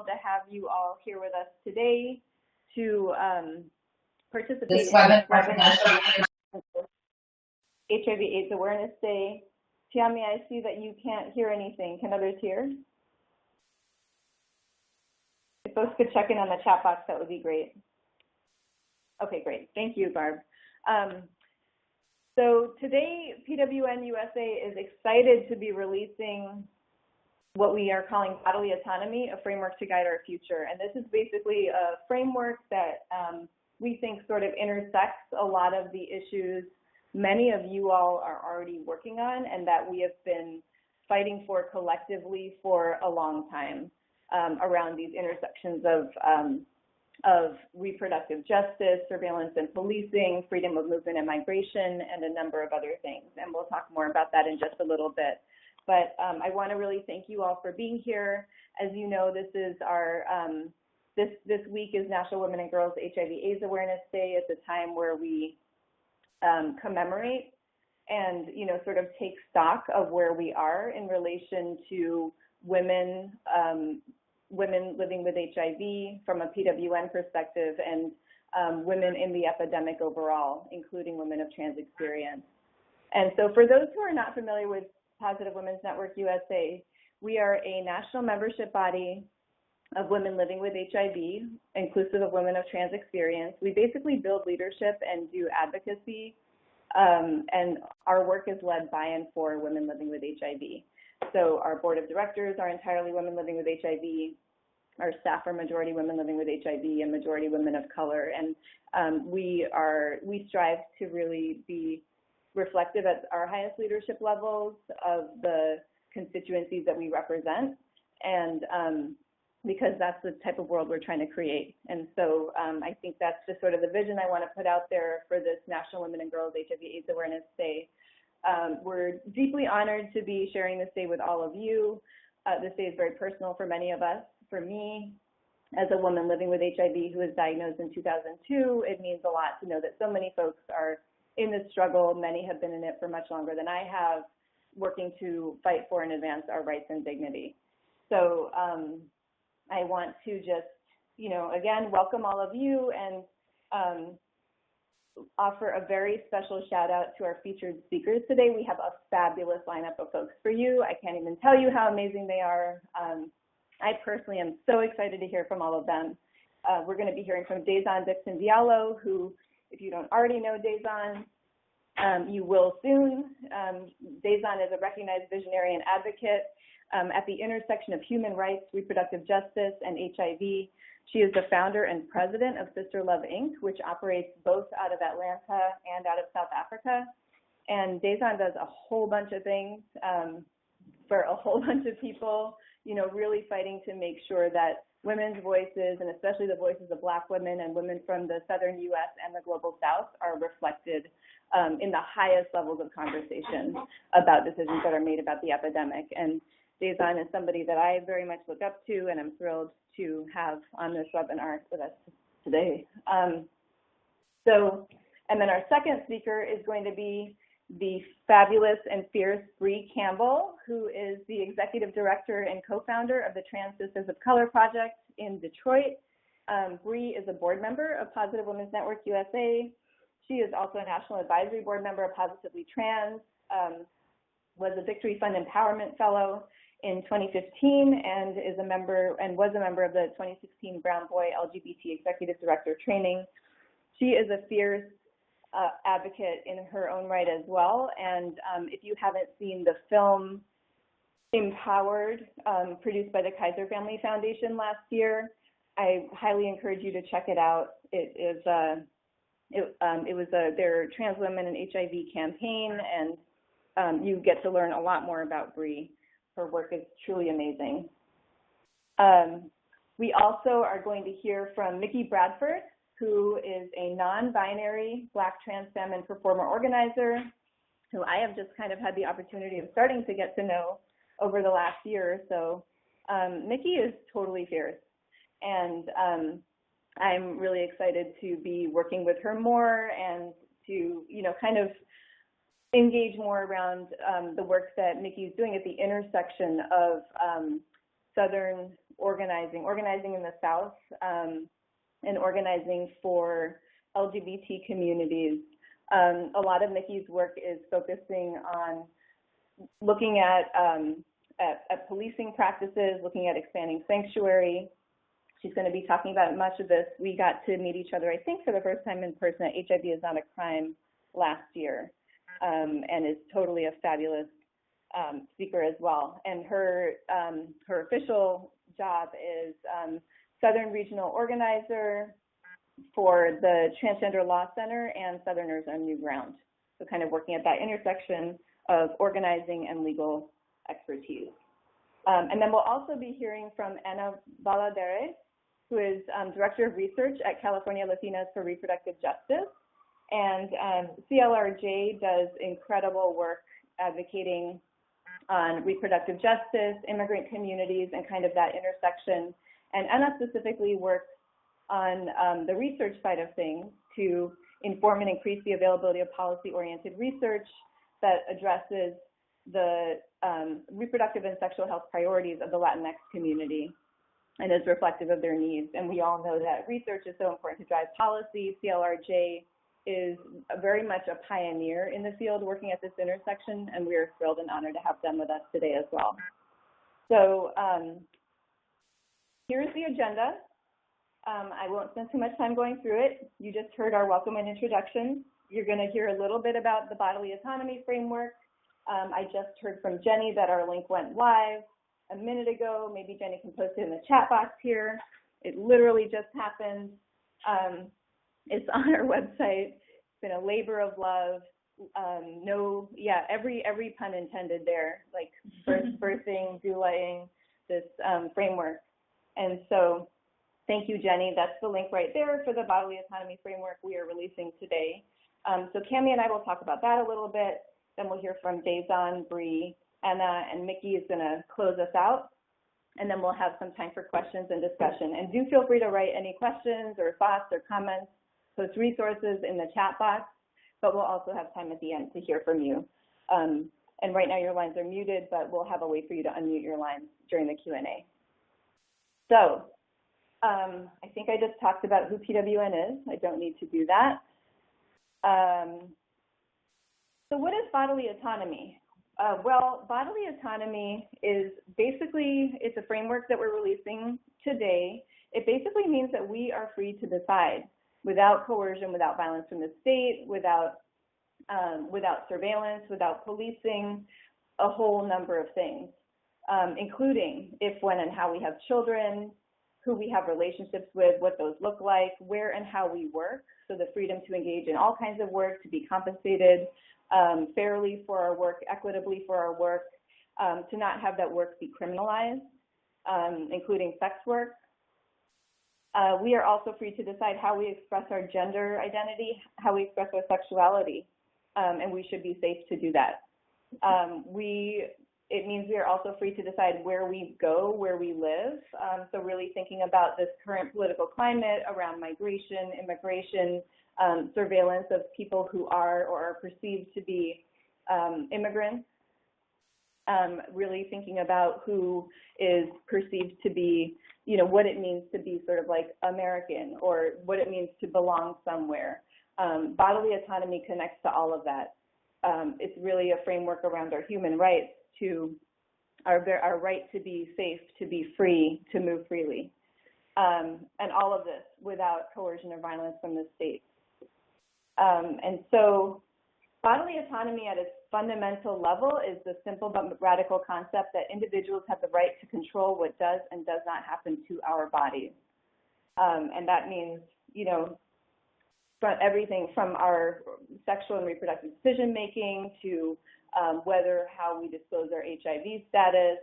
thrilled to have you all here with us today to participate This in webinar this National HIV/AIDS Awareness Day. Tiami, I see that you can't hear anything. Can others hear? If folks could check in on the chat box, that would be great. Okay, great. Thank you, Barb. So today, PWN-USA is excited to be releasing what we are calling Bodily Autonomy, a framework to guide our future. And this is basically a framework that we think sort of intersects a lot of the issues many of you all are already working on and that we have been fighting for collectively for a long time around these intersections of reproductive justice, surveillance and policing, freedom of movement and migration, and a number of other things. And we'll talk more about that in just a little bit. But I want to really thank you all for being here. As you know, this is our this week is National Women and Girls HIV/AIDS Awareness Day. It's a time where we commemorate and sort of take stock of where we are in relation to women living with HIV from a PWN perspective, and women in the epidemic overall, including women of trans experience. And so for those who are not familiar with Positive Women's Network USA, we are a national membership body of women living with HIV, inclusive of women of trans experience. We basically build leadership and do advocacy, and our work is led by and for women living with HIV. So our board of directors are entirely women living with HIV. Our staff are majority women living with HIV and majority women of color. And we strive to really be reflective at our highest leadership levels of the constituencies that we represent, and because that's the type of world we're trying to create. And so I think that's just sort of the vision I want to put out there for this National Women and Girls HIV/AIDS Awareness Day. We're deeply honored to be sharing this day with all of you. This day is very personal for many of us. For me, as a woman living with HIV who was diagnosed in 2002, it means a lot to know that so many folks are in this struggle. Many have been in it for much longer than I have, working to fight for and advance our rights and dignity. So I want to just, again, welcome all of you and offer a very special shout out to our featured speakers today. We have a fabulous lineup of folks for you. I can't even tell you how amazing they are. I personally am so excited to hear from all of them. We're going to be hearing from Dazon Dixon Diallo, who, if you don't already know Dazon, you will soon. Dazon is a recognized visionary and advocate at the intersection of human rights, reproductive justice, and HIV. She is the founder and president of Sister Love, Inc., which operates both out of Atlanta and out of South Africa. And Dazon does a whole bunch of things for a whole bunch of people, really fighting to make sure that women's voices, and especially the voices of Black women and women from the Southern U.S. and the Global South, are reflected in the highest levels of conversation about decisions that are made about the epidemic. And Dazon is somebody that I very much look up to, and I'm thrilled to have on this webinar with us today. And then our second speaker is going to be the fabulous and fierce Bree Campbell, who is the executive director and co-founder of the Trans Sistas of Color Project in Detroit. Bree is a board member of Positive Women's Network USA. She is also a national advisory board member of Positively Trans, was a Victory Fund Empowerment Fellow in 2015, and is a member and was a member of the 2016 Brown Boy LGBT Executive Director Training. She is a fierce advocate in her own right as well. And if you haven't seen the film Empowered, produced by the Kaiser Family Foundation last year, I highly encourage you to check it out. It was their Trans Women and HIV campaign, and you get to learn a lot more about Bree. Her work is truly amazing. We also are going to hear from Micky Bradford, who is a non-binary Black trans femme and performer organizer, who I have just kind of had the opportunity of starting to get to know over the last year or so. Micky is totally fierce, and I'm really excited to be working with her more and to, kind of engage more around the work that Micky is doing at the intersection of Southern organizing in the South, and organizing for LGBT communities. A lot of Micky's work is focusing on looking at policing practices, looking at expanding sanctuary. She's going to be talking about much of this. We got to meet each other, I think, for the first time in person at HIV is Not a Crime last year, and is totally a fabulous speaker as well. And her official job is Southern Regional Organizer for the Transgender Law Center and Southerners on New Ground. So kind of working at that intersection of organizing and legal expertise. And then we'll also be hearing from Ana Valadez, who is Director of Research at California Latinas for Reproductive Justice. And CLRJ does incredible work advocating on reproductive justice, immigrant communities, and kind of that intersection. And Ana specifically works on the research side of things to inform and increase the availability of policy-oriented research that addresses the reproductive and sexual health priorities of the Latinx community and is reflective of their needs. And we all know that research is so important to drive policy. CLRJ is very much a pioneer in the field working at this intersection, and we are thrilled and honored to have them with us today as well. So here's the agenda. I won't spend too much time going through it. You just heard our welcome and introduction. You're going to hear a little bit about the bodily autonomy framework. I just heard from Jenny that our link went live a minute ago. Maybe Jenny can post it in the chat box here. It literally just happened. It's on our website. It's been a labor of love. Every pun intended there, like birthing, douulaing this framework. And so thank you, Jenny. That's the link right there for the bodily autonomy framework we are releasing today. So Cami and I will talk about that a little bit. Then we'll hear from Dazon, Bree, Anna, and Micky is going to close us out. And then we'll have some time for questions and discussion. And do feel free to write any questions or thoughts or comments, post resources in the chat box, but we'll also have time at the end to hear from you. And right now your lines are muted, but we'll have a way for you to unmute your lines during the Q&A. So I think I just talked about who PWN is. I don't need to do that. So what is bodily autonomy? Well, bodily autonomy is basically, it's a framework that we're releasing today. It basically means that we are free to decide without coercion, without violence from the state, without surveillance, without policing, a whole number of things, including if, when, and how we have children, who we have relationships with, what those look like, where and how we work, so the freedom to engage in all kinds of work, to be compensated fairly for our work, equitably for our work, to not have that work be criminalized, including sex work. We are also free to decide how we express our gender identity, how we express our sexuality, and we should be safe to do that. It means we are also free to decide where we go, where we live. So really thinking about this current political climate around migration, immigration, surveillance of people who are or are perceived to be immigrants, really thinking about who is perceived to be, what it means to be sort of like American or what it means to belong somewhere. Bodily autonomy connects to all of that. It's really a framework around our human rights, to our right to be safe, to be free, to move freely. And all of this without coercion or violence from the state. And so bodily autonomy at its fundamental level is the simple but radical concept that individuals have the right to control what does and does not happen to our bodies. And that means, from everything from our sexual and reproductive decision-making to how we disclose our HIV status,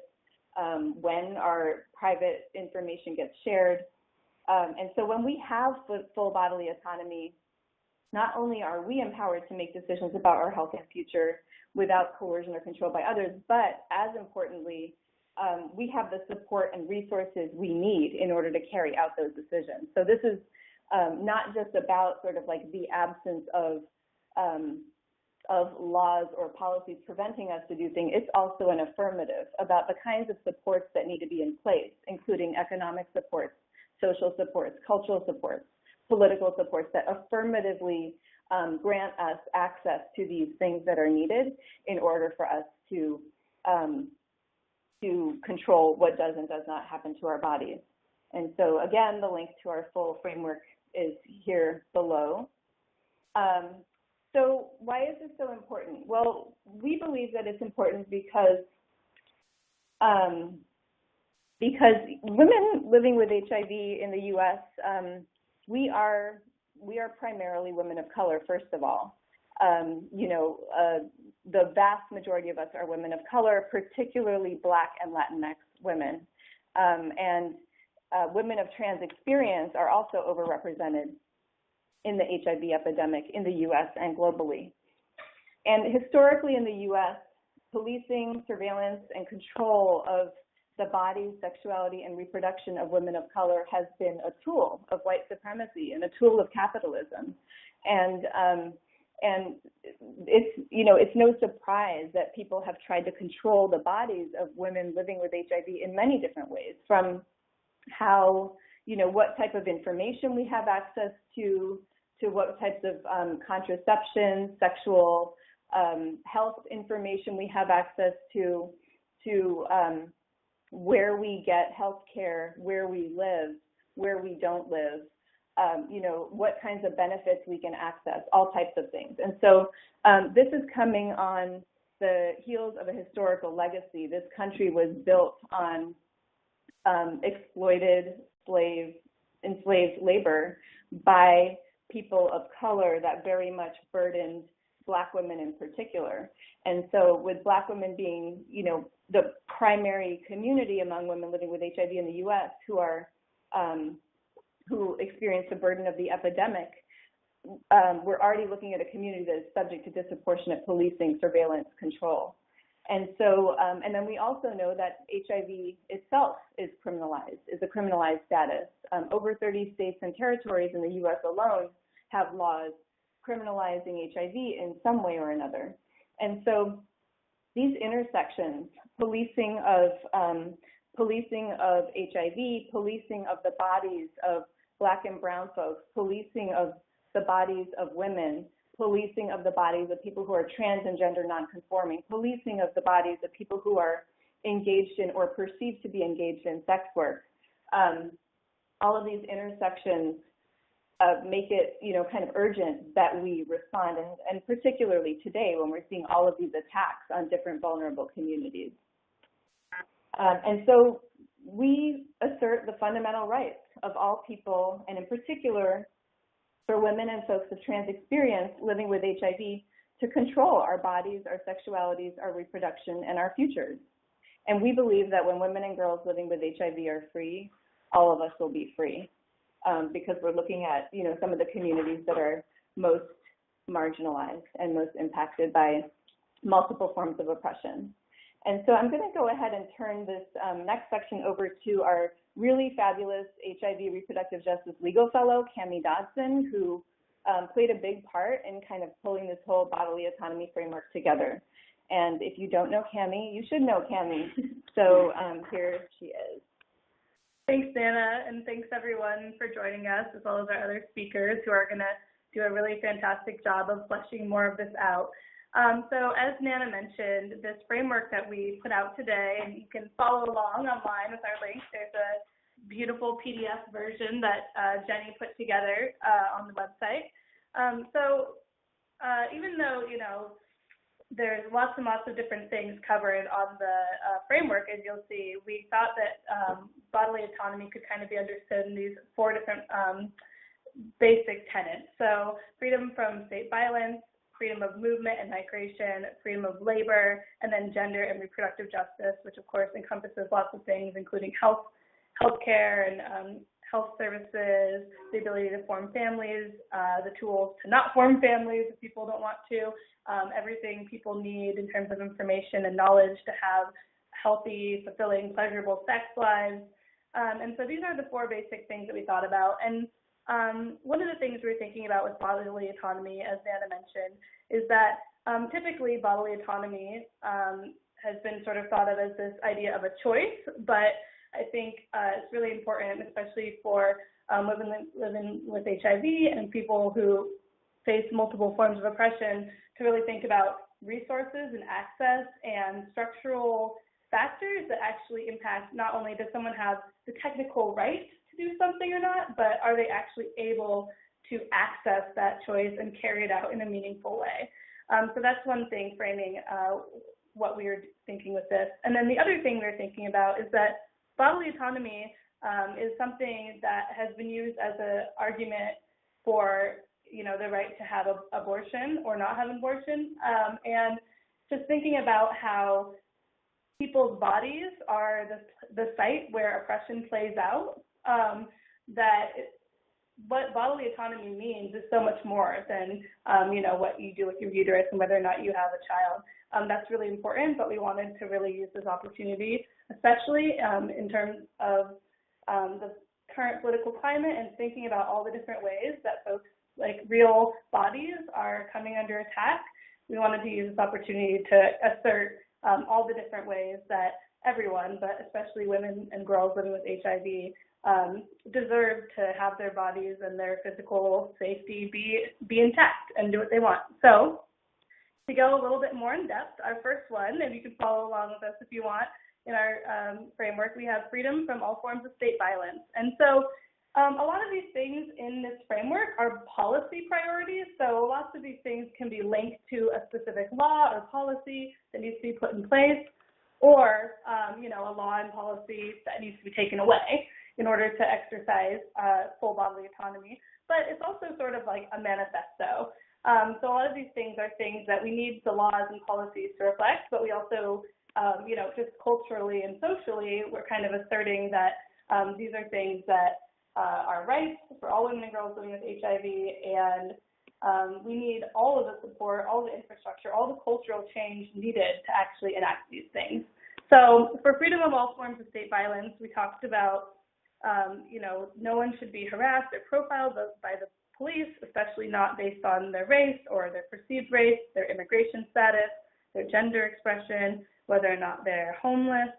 when our private information gets shared. And so when we have full bodily autonomy, not only are we empowered to make decisions about our health and future without coercion or control by others, but as importantly, we have the support and resources we need in order to carry out those decisions. So this is not just about sort of like the absence of of laws or policies preventing us to do things. It's also an affirmative about the kinds of supports that need to be in place, including economic supports, social supports, cultural supports, political supports that affirmatively grant us access to these things that are needed in order for us to control what does and does not happen to our bodies. And so again, the link to our full framework is here below. So why is this so important? Well, we believe that it's important because women living with HIV in the U.S., we are primarily women of color, first of all. The vast majority of us are women of color, particularly Black and Latinx women. And women of trans experience are also overrepresented in the HIV epidemic in the U.S. and globally. And historically in the U.S., policing, surveillance, and control of the body, sexuality, and reproduction of women of color has been a tool of white supremacy and a tool of capitalism. And it's no surprise that people have tried to control the bodies of women living with HIV in many different ways, from how, what type of information we have access to what types of contraception, sexual health information we have access to where we get health care, where we live, where we don't live, what kinds of benefits we can access, all types of things. And so this is coming on the heels of a historical legacy. This country was built on exploited, enslaved labor by people of color that very much burdened Black women in particular. And so with Black women being, the primary community among women living with HIV in the U.S. who experience the burden of the epidemic, we're already looking at a community that is subject to disproportionate policing, surveillance, control. And so, and then we also know that HIV itself is a criminalized status. Over 30 states and territories in the U.S. alone have laws criminalizing HIV in some way or another. And so these intersections, policing of HIV, policing of the bodies of Black and brown folks, policing of the bodies of women, policing of the bodies of people who are trans and gender nonconforming, policing of the bodies of people who are engaged in or perceived to be engaged in sex work. All of these intersections make it, kind of urgent that we respond, and particularly today when we're seeing all of these attacks on different vulnerable communities. And so we assert the fundamental rights of all people, and in particular for women and folks of trans experience living with HIV, to control our bodies, our sexualities, our reproduction, and our futures. And we believe that when women and girls living with HIV are free, all of us will be free, because we're looking at, some of the communities that are most marginalized and most impacted by multiple forms of oppression. And so I'm going to go ahead and turn this next section over to our really fabulous HIV reproductive justice legal fellow, Cammie Dodson, who played a big part in kind of pulling this whole bodily autonomy framework together. And if you don't know Cammie, you should know Cammie. So here she is. Thanks, Nana, and thanks everyone for joining us, as well as our other speakers who are going to do a really fantastic job of fleshing more of this out. So as Nana mentioned, this framework that we put out today, and you can follow along online with our link. There's a beautiful PDF version that Jenny put together on the website. Even though, there's lots and lots of different things covered on the framework, as you'll see, we thought that bodily autonomy could kind of be understood in these 4 different basic tenets. So freedom from state violence, freedom of movement and migration, freedom of labor, and then gender and reproductive justice, which of course encompasses lots of things, including healthcare and health services, the ability to form families, the tools to not form families if people don't want to, everything people need in terms of information and knowledge to have healthy, fulfilling, pleasurable sex lives. And so these are the 4 basic things that we thought about. And one of the things we're thinking about with bodily autonomy, as Nana mentioned, is that typically bodily autonomy has been sort of thought of as this idea of a choice, but I think it's really important, especially for women living with HIV and people who face multiple forms of oppression, to really think about resources and access and structural factors that actually impact not only does someone have the technical right to do something or not, but are they actually able to access that choice and carry it out in a meaningful way. So that's one thing, framing what we were thinking with this. And then the other thing we're thinking about is that bodily autonomy is something that has been used as an argument for, the right to have an abortion or not have an abortion. And just thinking about how people's bodies are the site where oppression plays out, what bodily autonomy means is so much more than, what you do with your uterus and whether or not you have a child. That's really important, but we wanted to really use this opportunity, especially in terms of the current political climate and thinking about all the different ways that folks, like real bodies, are coming under attack. We wanted to use this opportunity to assert all the different ways that everyone, but especially women and girls living with HIV, deserve to have their bodies and their physical safety be intact and do what they want. So to go a little bit more in depth, our first one, and you can follow along with us if you want, in our framework, we have freedom from all forms of state violence. And so a lot of these things in this framework are policy priorities. So lots of these things can be linked to a specific law or policy that needs to be put in place, or a law and policy that needs to be taken away in order to exercise full bodily autonomy. But it's also sort of like a manifesto. So a lot of these things are things that we need the laws and policies to reflect, but we also, just culturally and socially, we're kind of asserting that these are things that are rights for all women and girls living with HIV, and we need all of the support, all the infrastructure, all the cultural change needed to actually enact these things. So for freedom of all forms of state violence, we talked about, no one should be harassed or profiled by the police, especially not based on their race or their perceived race, their immigration status, their gender expression, whether or not they're homeless,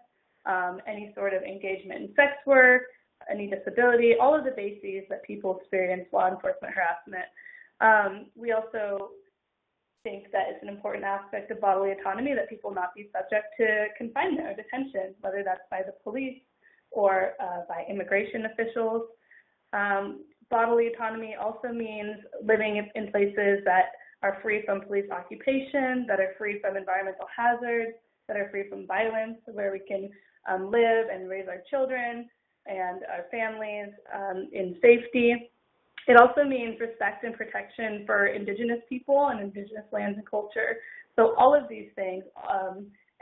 any sort of engagement in sex work, any disability, all of the bases that people experience law enforcement harassment. We also think that it's an important aspect of bodily autonomy that people not be subject to confinement or detention, whether that's by the police or by immigration officials. Bodily autonomy also means living in places that are free from police occupation, that are free from environmental hazards, that are free from violence, where we can live and raise our children and our families in safety. It also means respect and protection for Indigenous people and Indigenous lands and culture. So all of these things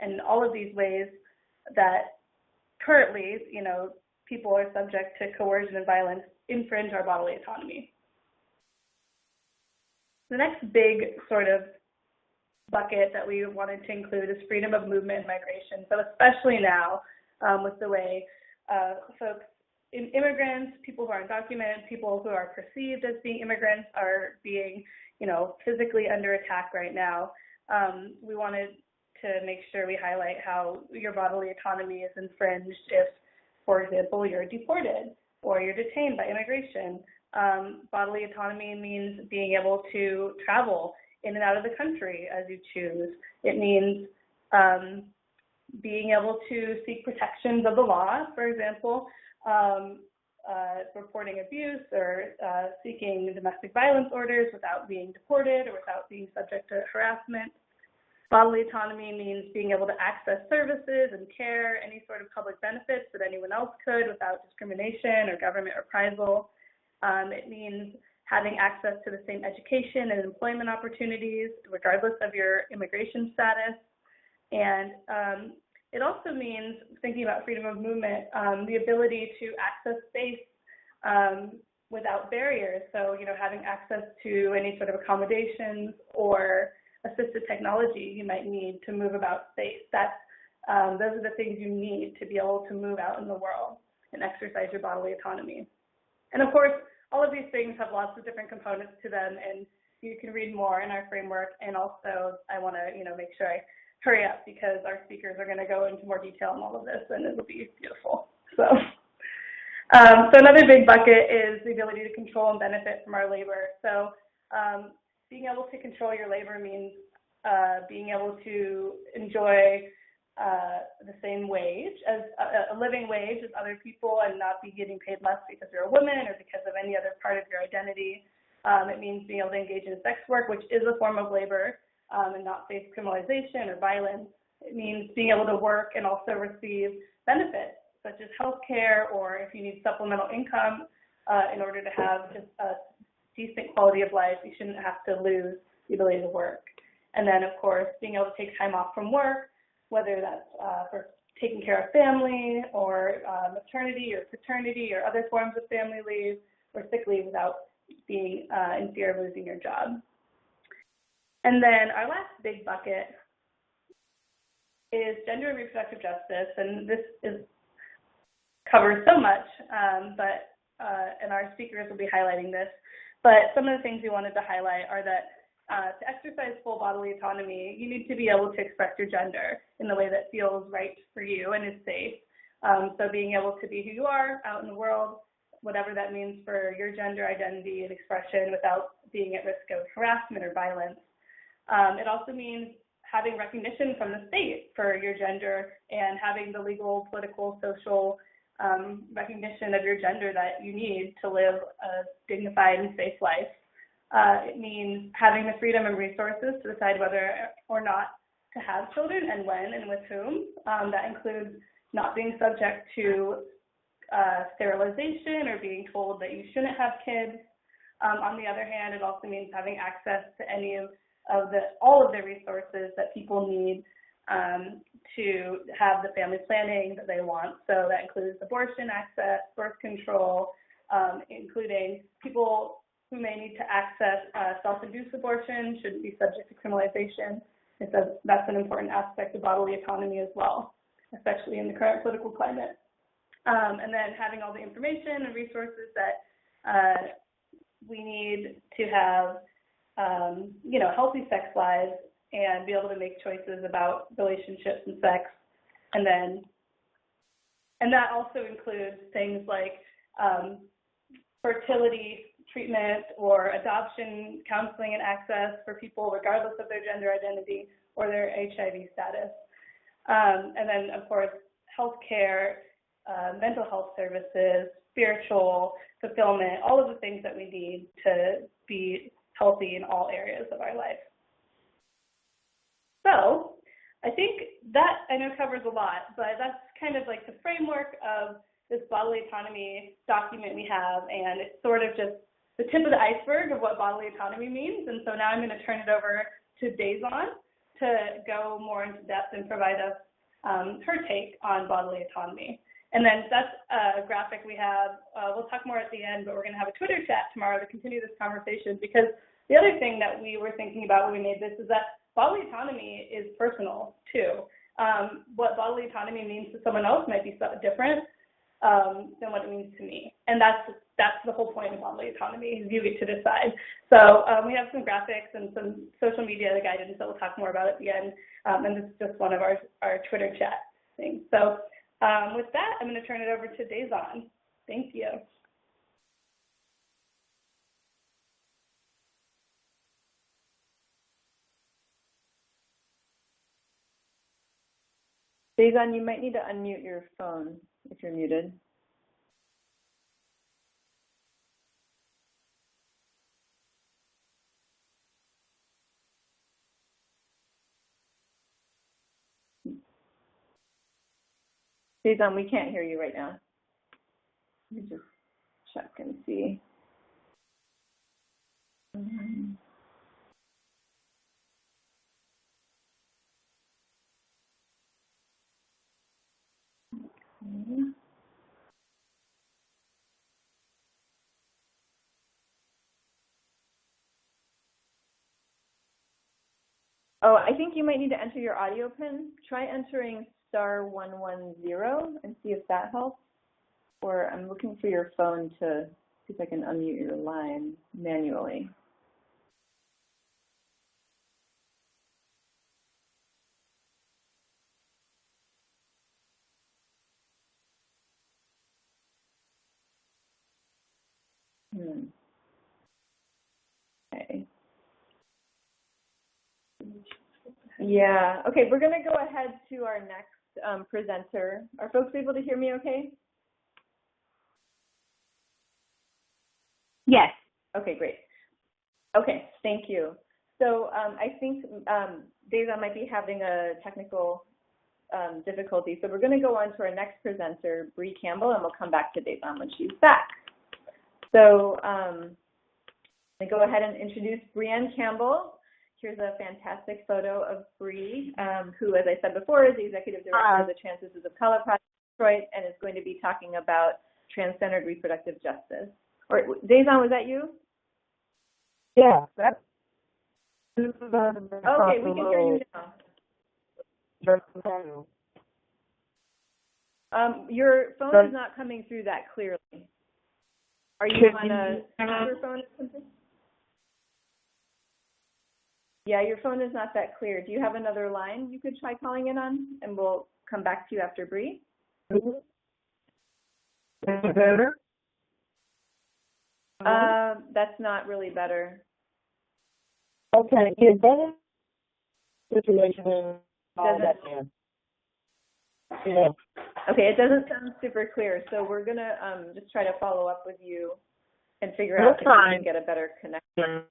and all of these ways that currently, people are subject to coercion and violence infringe our bodily autonomy. The next big sort of bucket that we wanted to include is freedom of movement and migration. So especially now with the way folks, immigrants, people who are undocumented, people who are perceived as being immigrants are being, physically under attack right now. We wanted to make sure we highlight how your bodily autonomy is infringed if, for example, you're deported or you're detained by immigration. Bodily autonomy means being able to travel in and out of the country as you choose. It means being able to seek protections of the law, for example, reporting abuse or seeking domestic violence orders without being deported or without being subject to harassment. Bodily autonomy means being able to access services and care, any sort of public benefits that anyone else could without discrimination or government reprisal. It means having access to the same education and employment opportunities regardless of your immigration status. And it also means, thinking about freedom of movement, the ability to access space without barriers. So, having access to any sort of accommodations or assistive technology you might need to move about space. Those are the things you need to be able to move out in the world and exercise your bodily autonomy. And of course, all of these things have lots of different components to them, and you can read more in our framework. And also, I want to, make sure I hurry up because our speakers are going to go into more detail on all of this, and it'll be beautiful. So another big bucket is the ability to control and benefit from our labor. So being able to control your labor means being able to enjoy the same wage as a living wage as other people and not be getting paid less because you're a woman or because of any other part of your identity. It means being able to engage in sex work, which is a form of labor, and not face criminalization or violence. It means being able to work and also receive benefits such as health care, or if you need supplemental income in order to have just a decent quality of life, you shouldn't have to lose the ability to work. And then, of course, being able to take time off from work, whether that's for taking care of family or maternity or paternity or other forms of family leave or sick leave without being in fear of losing your job. And then our last big bucket is gender and reproductive justice, and this covers so much, and our speakers will be highlighting this. But some of the things we wanted to highlight are that to exercise full bodily autonomy, you need to be able to express your gender in the way that feels right for you and is safe. So being able to be who you are out in the world, whatever that means for your gender identity and expression without being at risk of harassment or violence. It also means having recognition from the state for your gender and having the legal, political, social recognition of your gender that you need to live a dignified and safe life. It means having the freedom and resources to decide whether or not to have children and when and with whom. That includes not being subject to sterilization or being told that you shouldn't have kids. On the other hand, it also means having access to all of the resources that people need to have the family planning that they want. So that includes abortion access, birth control, including people who may need to access self-induced abortion shouldn't be subject to criminalization. It says that's an important aspect of bodily autonomy as well, especially in the current political climate. And then having all the information and resources that we need to have, healthy sex lives and be able to make choices about relationships and sex. And that also includes things like fertility treatment or adoption, counseling, and access for people regardless of their gender identity or their HIV status. And then, of course, healthcare, mental health services, spiritual fulfillment, all of the things that we need to be healthy in all areas of our life. So I think that I know covers a lot, but that's kind of like the framework of this bodily autonomy document we have, and it's sort of just the tip of the iceberg of what bodily autonomy means. And so now I'm going to turn it over to Daison to go more into depth and provide us her take on bodily autonomy. And then that's a graphic we have. We'll talk more at the end, but we're going to have a Twitter chat tomorrow to continue this conversation, because the other thing that we were thinking about when we made this is that bodily autonomy is personal too. What bodily autonomy means to someone else might be different than what it means to me. And that's the whole point of bodily autonomy, is you get to decide. So we have some graphics and some social media guidance that we'll talk more about at the end. And this is just one of our Twitter chat things. So with that, I'm going to turn it over to Daison. Thank you. Daison, you might need to unmute your phone if you're muted. Daison, we can't hear you right now. Let me just check and see. Oh, I think you might need to enter your audio pin. Try entering *110 and see if that helps. Or I'm looking for your phone to see if I can unmute your line manually. Okay. Yeah, okay, we're going to go ahead to our next presenter. Are folks able to hear me okay? Yes. Okay, great. Okay, thank you. So I think Deza might be having a technical difficulty, so we're going to go on to our next presenter, Bree Campbell, and we'll come back to Deza when she's back. So I'm going to go ahead and introduce Brienne Campbell. Here's a fantastic photo of Bree, who, as I said before, is the Executive Director of the Trans Sistas of Color Project Detroit and is going to be talking about transgendered reproductive justice. Or, Deza, was that you? Yeah, that's okay, we can hear you now. Your phone is not coming through that clearly. Are you on a speakerphone or something? Yeah, your phone is not that clear. Do you have another line you could try calling in on, and we'll come back to you after Bree? Is it better? That's not really better. Okay, is better? Situation and all that. Yeah. Okay, it doesn't sound super clear, so we're gonna just try to follow up with you and figure out if we can get a better connection.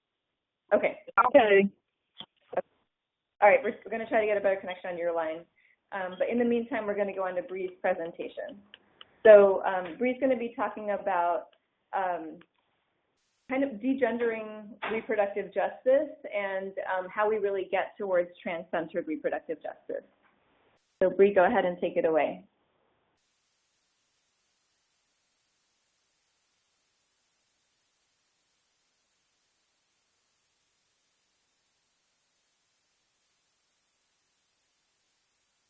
Okay. Okay. All right, we're going to try to get a better connection on your line. But in the meantime, we're going to go on to Bree's presentation. So Bree's going to be talking about kind of degendering reproductive justice and how we really get towards trans-centered reproductive justice. So Bree, go ahead and take it away.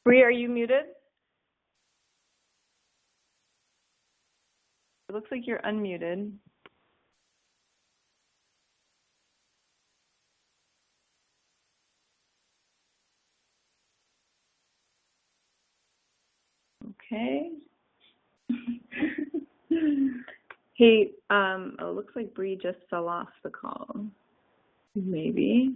Bree, are you muted? It looks like you're unmuted. Okay. Hey, it looks like Bree just fell off the call. Maybe.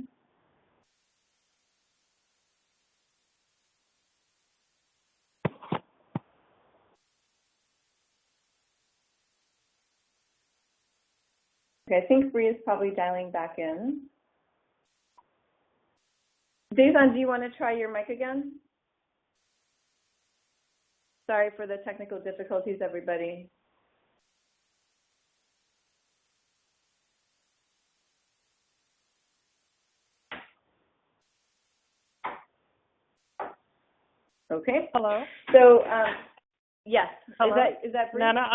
Okay, I think Bree is probably dialing back in. Dazon, do you want to try your mic again? Sorry for the technical difficulties, everybody. Okay. Hello. So, yes. Hello? Is that Bree? Nana,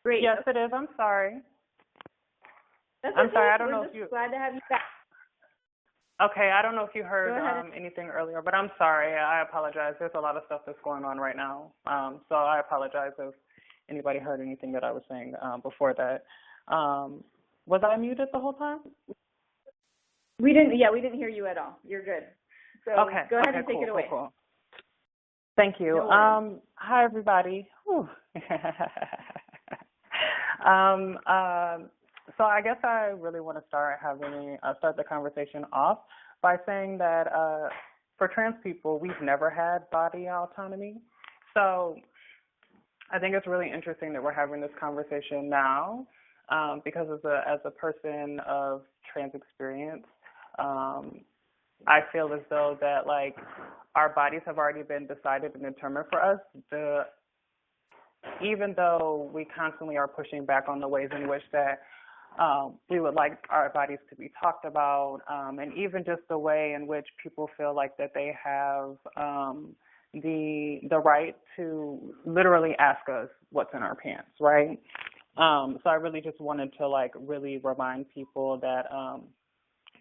Great. Yes, it is. I'm sorry. That's I'm okay. sorry. I don't We're know just if you. glad to have you back. Okay, I don't know if you heard Go anything earlier, but I'm sorry. I apologize. There's a lot of stuff that's going on right now, so I apologize if anybody heard anything that I was saying before that. Was I muted the whole time? We didn't hear you at all. You're good. So okay. Go ahead and take it away. Cool. Thank you. No hi, everybody. So I guess I really want to start the conversation off by saying that for trans people, we've never had body autonomy. So I think it's really interesting that we're having this conversation now because as a person of trans experience, I feel as though that like our bodies have already been decided and determined for us. Even though we constantly are pushing back on the ways in which that we would like our bodies to be talked about, and even just the way in which people feel like that they have the right to literally ask us what's in our pants, right? So I really just wanted to like really remind people that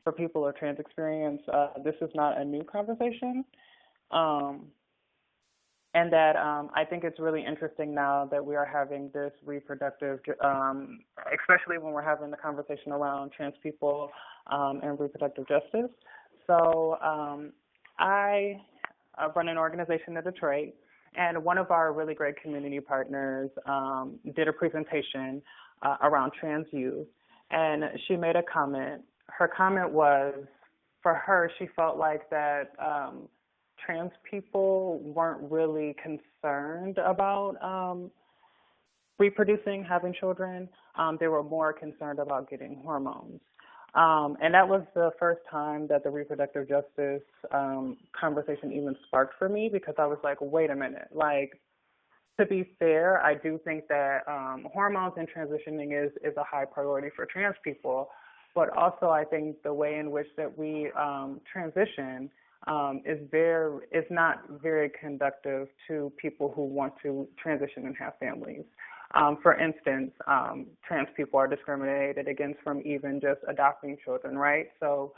for people of trans experience, this is not a new conversation. And that I think it's really interesting now that we are having this reproductive, especially when we're having the conversation around trans people and reproductive justice. So I run an organization in Detroit, and one of our really great community partners did a presentation around trans youth, and she made a comment. Her comment was, for her, she felt like that trans people weren't really concerned about reproducing, having children. They were more concerned about getting hormones. And that was the first time that the reproductive justice conversation even sparked for me, because I was like, wait a minute, like, to be fair, I do think that hormones and transitioning is a high priority for trans people, but also I think the way in which that we transition is not very conductive to people who want to transition and have families. For instance, trans people are discriminated against from even just adopting children, right? So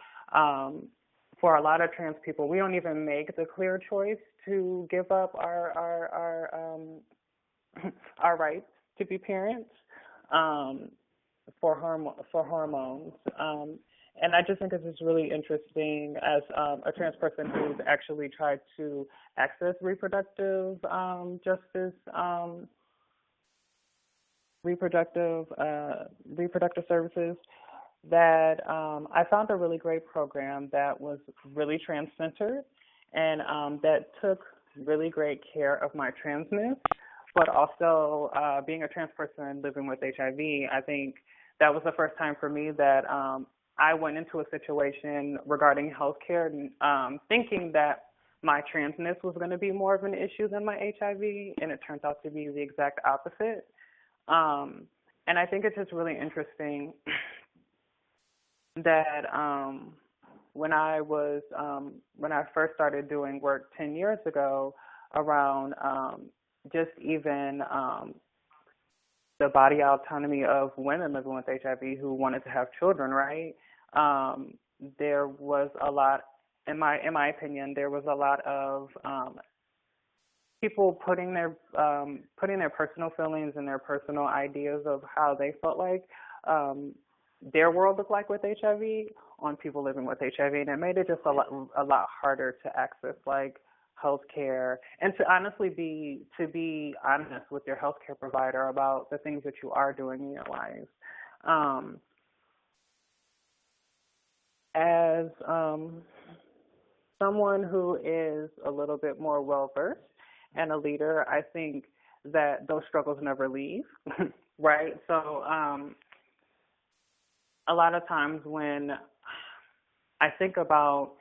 for a lot of trans people, we don't even make the clear choice to give up our rights to be parents for hormones. And I just think it's just really interesting as a trans person who's actually tried to access reproductive justice, reproductive services, that I found a really great program that was really trans-centered and that took really great care of my transness, but also being a trans person living with HIV, I think that was the first time for me that I went into a situation regarding healthcare thinking that my transness was going to be more of an issue than my HIV, and it turns out to be the exact opposite. And I think it's just really interesting that when I first started doing work 10 years ago around just even the body autonomy of women living with HIV who wanted to have children, right? There was a lot, in my opinion, there was a lot of people putting their personal feelings and their personal ideas of how they felt like their world looked like with HIV on people living with HIV, and it made it just a lot harder to access like healthcare and to honestly be honest with your healthcare provider about the things that you are doing in your life. As someone who is a little bit more well-versed and a leader, I think that those struggles never leave, right? So a lot of times when I think about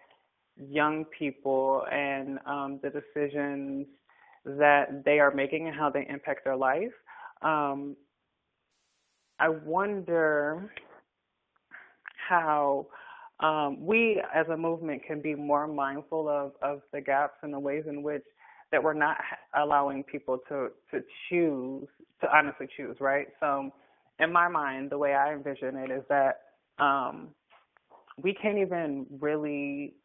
young people and the decisions that they are making and how they impact their life, I wonder how we as a movement can be more mindful of the gaps and the ways in which that we're not allowing people to honestly choose, right? So in my mind, the way I envision it is that we can't even really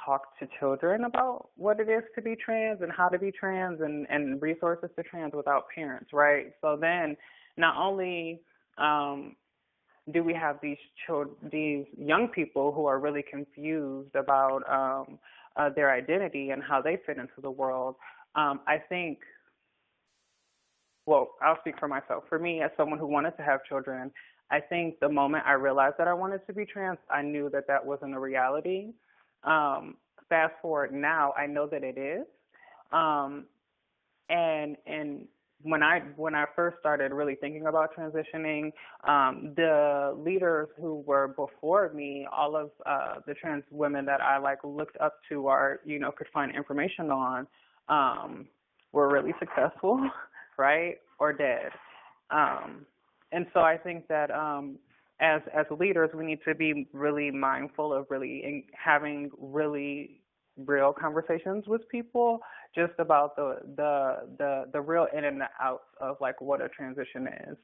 talk to children about what it is to be trans and how to be trans and resources to trans without parents, right? So then not only do we have these young people who are really confused about their identity and how they fit into the world, I think, well, I'll speak for myself. For me, as someone who wanted to have children, I think the moment I realized that I wanted to be trans, I knew that that wasn't a reality. Fast forward now, I know that it is. And when I first started really thinking about transitioning, the leaders who were before me, all of the trans women that I looked up to or could find information on, were really successful, right, or dead. And so I think that as leaders, we need to be really mindful of really having really real conversations with people just about the real in and outs of what a transition is.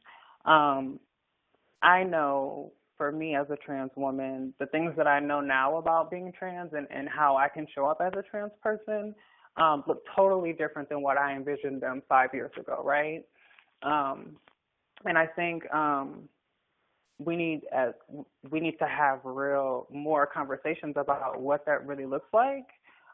I know for me as a trans woman, the things that I know now about being trans and how I can show up as a trans person look totally different than what I envisioned them 5 years ago, right? And I think we need to have more conversations about what that really looks like,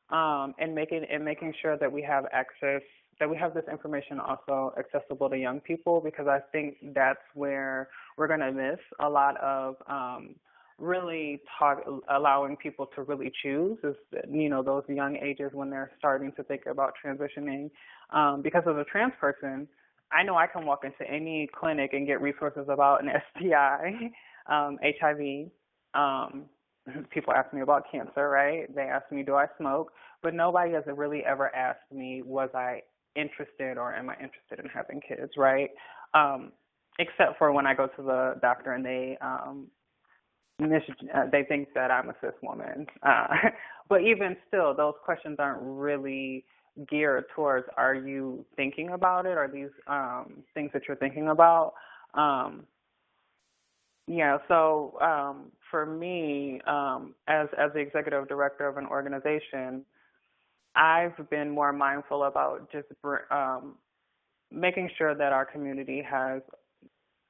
and making sure that we have access that we have this information also accessible to young people, because I think that's where we're going to miss a lot of really allowing people to really choose, is, those young ages when they're starting to think about transitioning. Because as a trans person, I know I can walk into any clinic and get resources about an STI, HIV. People ask me about cancer, right? They ask me, do I smoke? But nobody has really ever asked me, was I interested or am I interested in having kids, right? Except for when I go to the doctor and they think that I'm a cis woman. But even still, those questions aren't really geared towards, are you thinking about it? Are these things that you're thinking about? So for me, as the executive director of an organization, I've been more mindful about just making sure that our community has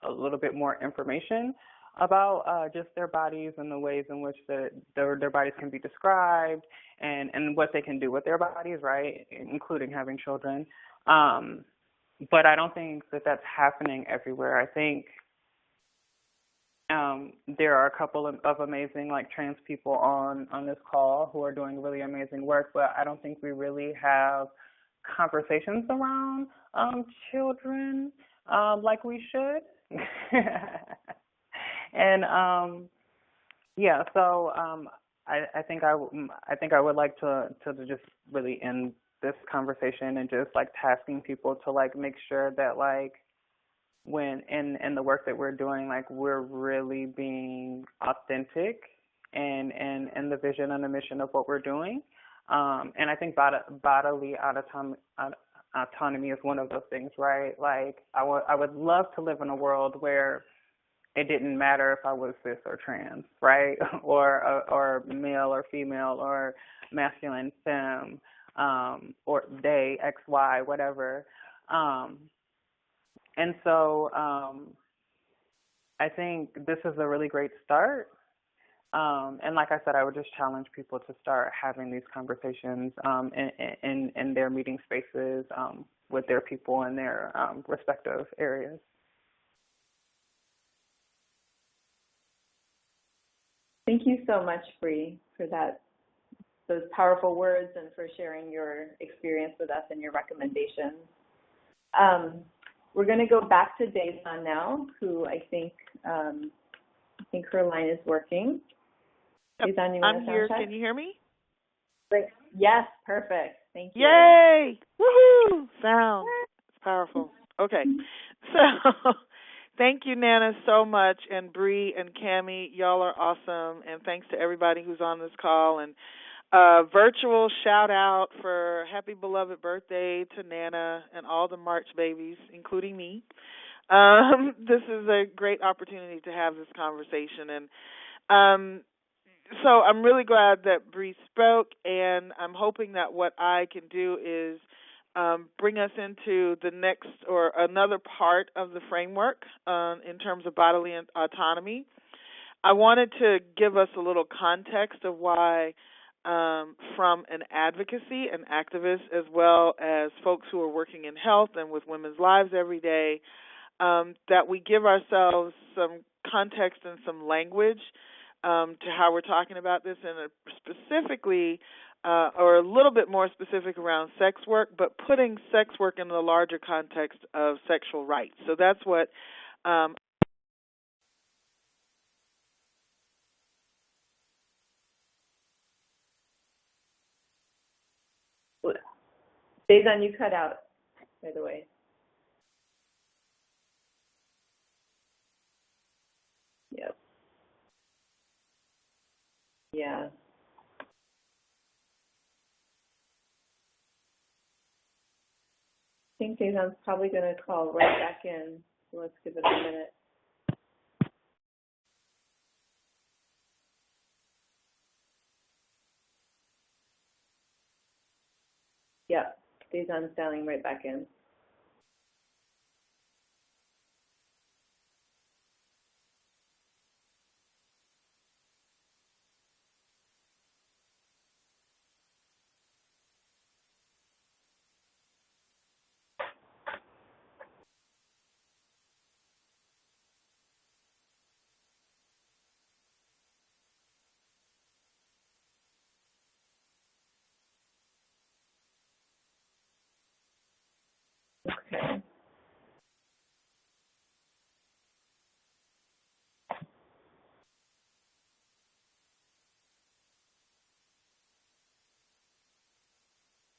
a little bit more information about just their bodies and the ways in which their bodies can be described and what they can do with their bodies, right, including having children. But I don't think that that's happening everywhere. I think there are a couple of amazing trans people on this call who are doing really amazing work, but I don't think we really have conversations around children like we should. And so I think I would like to just really end this conversation and just tasking people to make sure that when in the work that we're doing, we're really being authentic and the vision and the mission of what we're doing. And I think bodily autonomy is one of those things, right? I would love to live in a world where it didn't matter if I was cis or trans, right? or male or female or masculine, femme, or they, X, Y, whatever. And so I think this is a really great start. And like I said, I would just challenge people to start having these conversations in their meeting spaces with their people in their respective areas. Thank you so much, Bree, for those powerful words and for sharing your experience with us and your recommendations. We're going to go back to Daison now, who I think her line is working. Daison, you want I'm to here. sound check? Can you hear me? Great. Yes, perfect. Thank you. Yay! Woohoo! Sound. It's powerful. Okay. So thank you, Nana, so much, and Bree and Cammie, y'all are awesome, and thanks to everybody who's on this call. And virtual shout out for happy beloved birthday to Nana and all the March babies, including me. This is a great opportunity to have this conversation, and so I'm really glad that Bree spoke, and I'm hoping that what I can do is bring us into the next or another part of the framework in terms of bodily autonomy. I wanted to give us a little context of why, from an advocacy and activist, as well as folks who are working in health and with women's lives every day, that we give ourselves some context and some language to how we're talking about this, and specifically, or a little bit more specific around sex work, but putting sex work in the larger context of sexual rights. So that's what Daison, you cut out, by the way. Yep. Yeah. I think Daison's probably going to call right back in, so let's give it a minute. Yep, Daison's dialing right back in.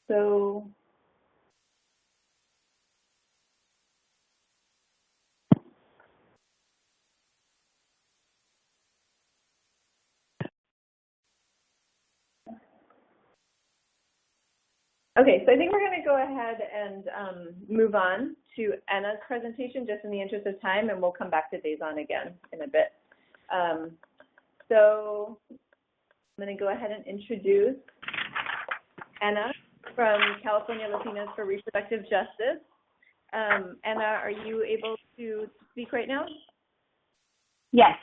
So okay, so I think we're going to go ahead and move on to Anna's presentation just in the interest of time, and we'll come back to Daison again in a bit. So I'm going to go ahead and introduce Anna from California Latinas for Reproductive Justice. Anna, are you able to speak right now? Yes.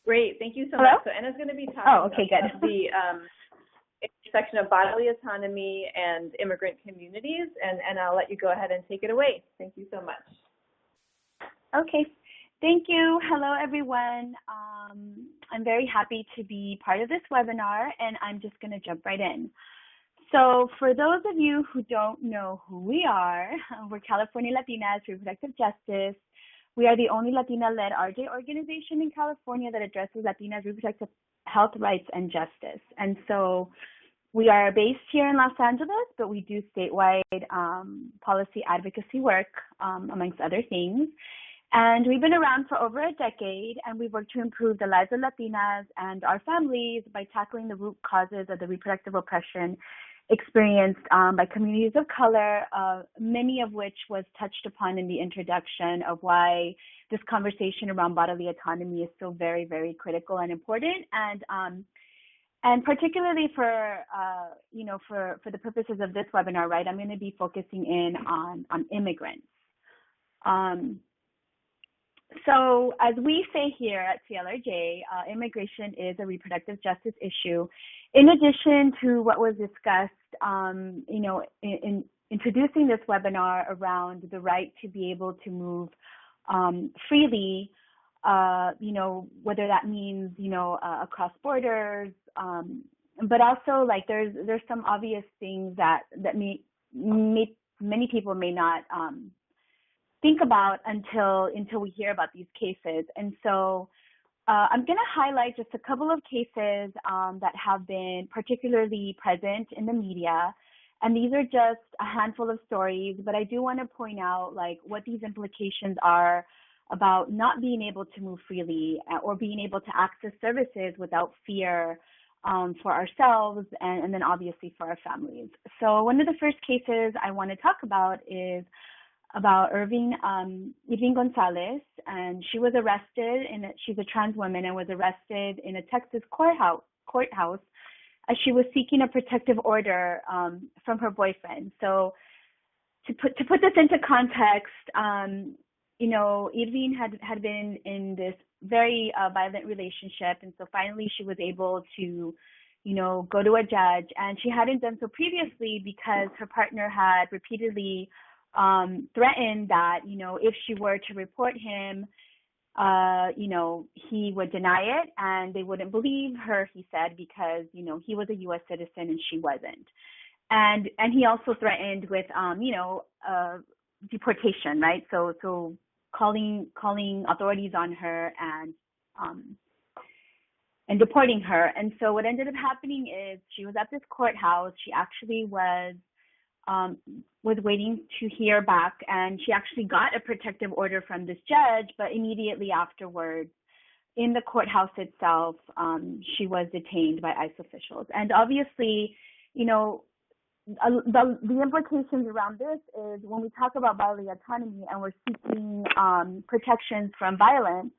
Great, thank you so Hello? much. So Anna's going to be talking good. about the intersection of bodily autonomy and immigrant communities, and I'll let you go ahead and take it away. Thank you so much. Okay. Thank you. Hello, everyone. I'm very happy to be part of this webinar, and I'm just going to jump right in. So for those of you who don't know who we are, we're California Latinas for Reproductive Justice. We are the only Latina-led RJ organization in California that addresses Latinas' reproductive health rights and justice. And so we are based here in Los Angeles, but we do statewide policy advocacy work, amongst other things. And we've been around for over a decade, and we've worked to improve the lives of Latinas and our families by tackling the root causes of the reproductive oppression experienced by communities of color, many of which was touched upon in the introduction of why this conversation around bodily autonomy is so very, very critical and important. And particularly for the purposes of this webinar, right, I'm going to be focusing in on immigrants. So as we say here at CLRJ, immigration is a reproductive justice issue. In addition to what was discussed, in introducing this webinar around the right to be able to move freely, whether that means, across borders, but also like there's some obvious things that many people may not think about until we hear about these cases. And so I'm going to highlight just a couple of cases that have been particularly present in the media. And these are just a handful of stories, but I do want to point out like what these implications are about not being able to move freely or being able to access services without fear for ourselves and then obviously for our families. So one of the first cases I want to talk about is about Irving Gonzalez, and she was arrested, she's a trans woman and was arrested in a Texas courthouse as she was seeking a protective order from her boyfriend. So to put this into context, Irving had been in this very violent relationship, and so finally she was able to, go to a judge, and she hadn't done so previously because her partner had repeatedly threatened that, if she were to report him, he would deny it and they wouldn't believe her, he said, because, he was a U.S. citizen and she wasn't. And he also threatened with, deportation, right? So calling authorities on her and deporting her. And so what ended up happening is she was at this courthouse. She actually was waiting to hear back, and she actually got a protective order from this judge, but immediately afterwards, in the courthouse itself, she was detained by ICE officials. And obviously, the implications around this is when we talk about bodily autonomy and we're seeking protections from violence,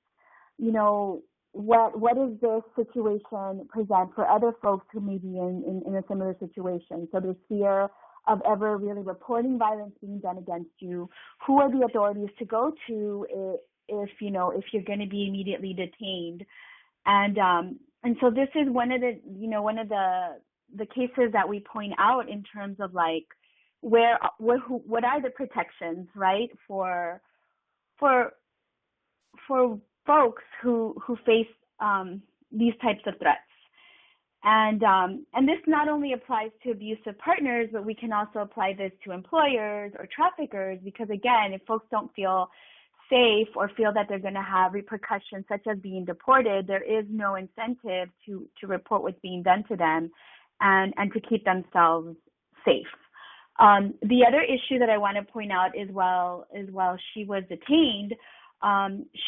what does this situation present for other folks who may be in a similar situation? So there's fear of ever really reporting violence being done against you. Who are the authorities to go to if you're going to be immediately detained? And so this is one of the cases that we point out in terms of like what are the protections, right, for folks who face these types of threats. And this not only applies to abusive partners, but we can also apply this to employers or traffickers, because again, if folks don't feel safe or feel that they're going to have repercussions such as being deported, there is no incentive to report what's being done to them and to keep themselves safe. The other issue that I want to point out is while she was detained,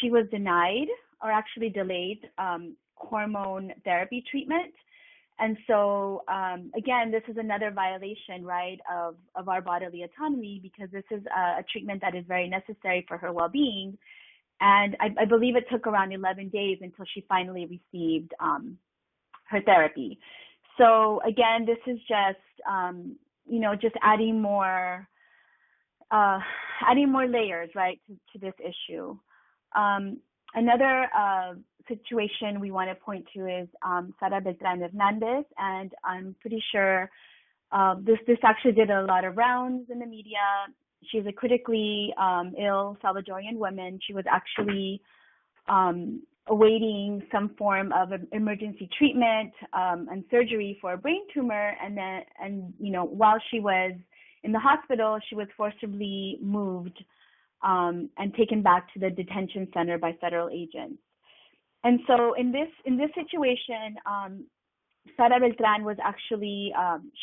she was denied or actually delayed hormone therapy treatment. And so, again, this is another violation, right, of our bodily autonomy, because this is a treatment that is very necessary for her well-being. And I believe it took around 11 days until she finally received her therapy. So, again, this is just, just adding more layers, right, to this issue. Another situation we want to point to is Sara Beltran Hernandez, and I'm pretty sure this actually did a lot of rounds in the media. She's a critically ill Salvadorian woman. She was actually awaiting some form of emergency treatment and surgery for a brain tumor, and while she was in the hospital, she was forcibly moved and taken back to the detention center by federal agents. And so in this situation, Sara Beltran was actually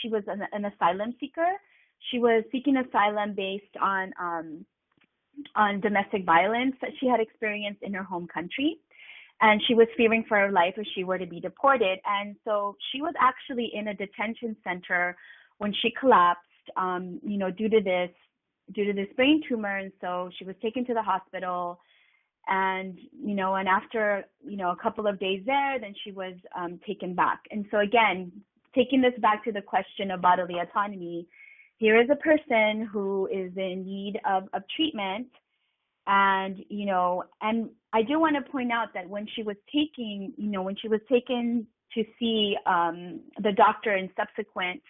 she was an asylum seeker. She was seeking asylum based on domestic violence that she had experienced in her home country, and she was fearing for her life if she were to be deported. And so she was actually in a detention center when she collapsed, due to this brain tumor. And so she was taken to the hospital, and after a couple of days there, then she was taken back. And so again, taking this back to the question of bodily autonomy, here is a person who is in need of treatment, and I do want to point out that when she was taken to see the doctor in subsequent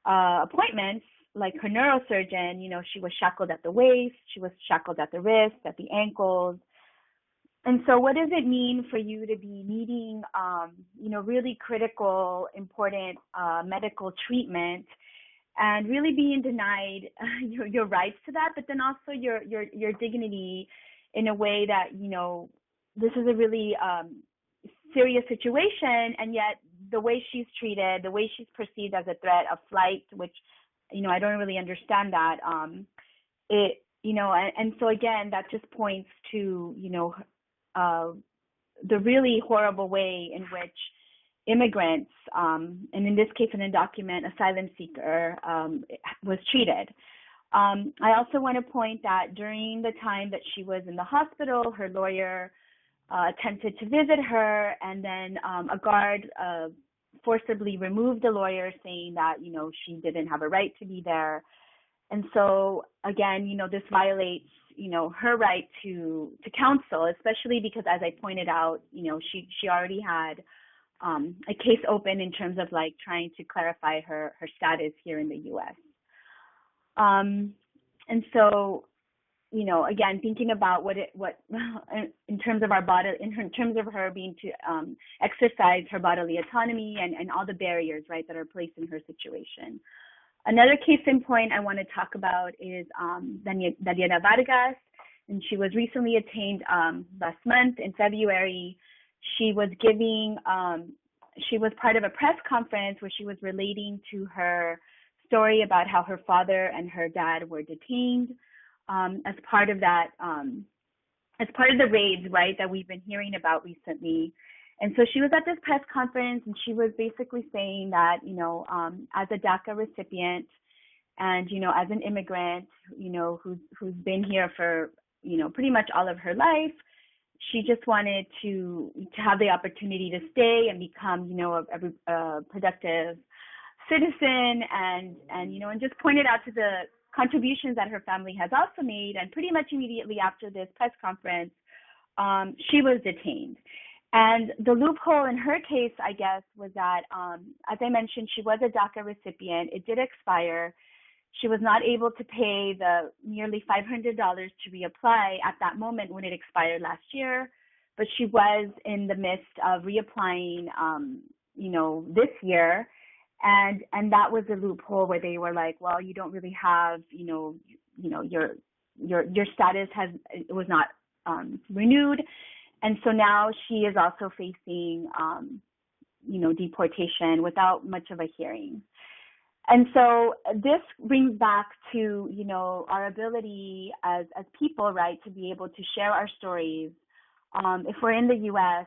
appointments, like her neurosurgeon, she was shackled at the waist, she was shackled at the wrist, at the ankles. And so what does it mean for you to be needing, really critical, important medical treatment and really being denied your rights to that, but then also your dignity in a way that, this is a really serious situation, and yet the way she's treated, the way she's perceived as a threat of flight, which, I don't really understand that. And so again, that just points to, the really horrible way in which immigrants, and in this case, an undocumented asylum seeker, was treated. I also want to point that during the time that she was in the hospital, her lawyer attempted to visit her, and then a guard forcibly removed the lawyer, saying that, she didn't have a right to be there. And so, again, this violates, her right to counsel, especially because, as I pointed out, she already had a case open in terms of trying to clarify her status here in the U.S. And so, again, thinking about what in terms of our body, in terms of her being to exercise her bodily autonomy and all the barriers, right, that are placed in her situation. Another case in point I want to talk about is Daniela Vargas, and she was recently detained last month in February. She was she was part of a press conference where she was relating to her story about how her father and her dad were detained as part of that, as part of the raids, right, that we've been hearing about recently. And so she was at this press conference, and she was basically saying that, as a DACA recipient and, as an immigrant, who's been here for, pretty much all of her life, she just wanted to have the opportunity to stay and become, a productive citizen, and just pointed out to the contributions that her family has also made. And pretty much immediately after this press conference, she was detained. And the loophole in her case, I guess, was that, as I mentioned, she was a DACA recipient. It did expire. She was not able to pay the nearly $500 to reapply at that moment when it expired last year, but she was in the midst of reapplying, this year. And that was a loophole where they were like, well, you don't really have, your status was not renewed. And so now she is also facing, deportation without much of a hearing. And so this brings back to, our ability as people, right, to be able to share our stories. If we're in the U.S.,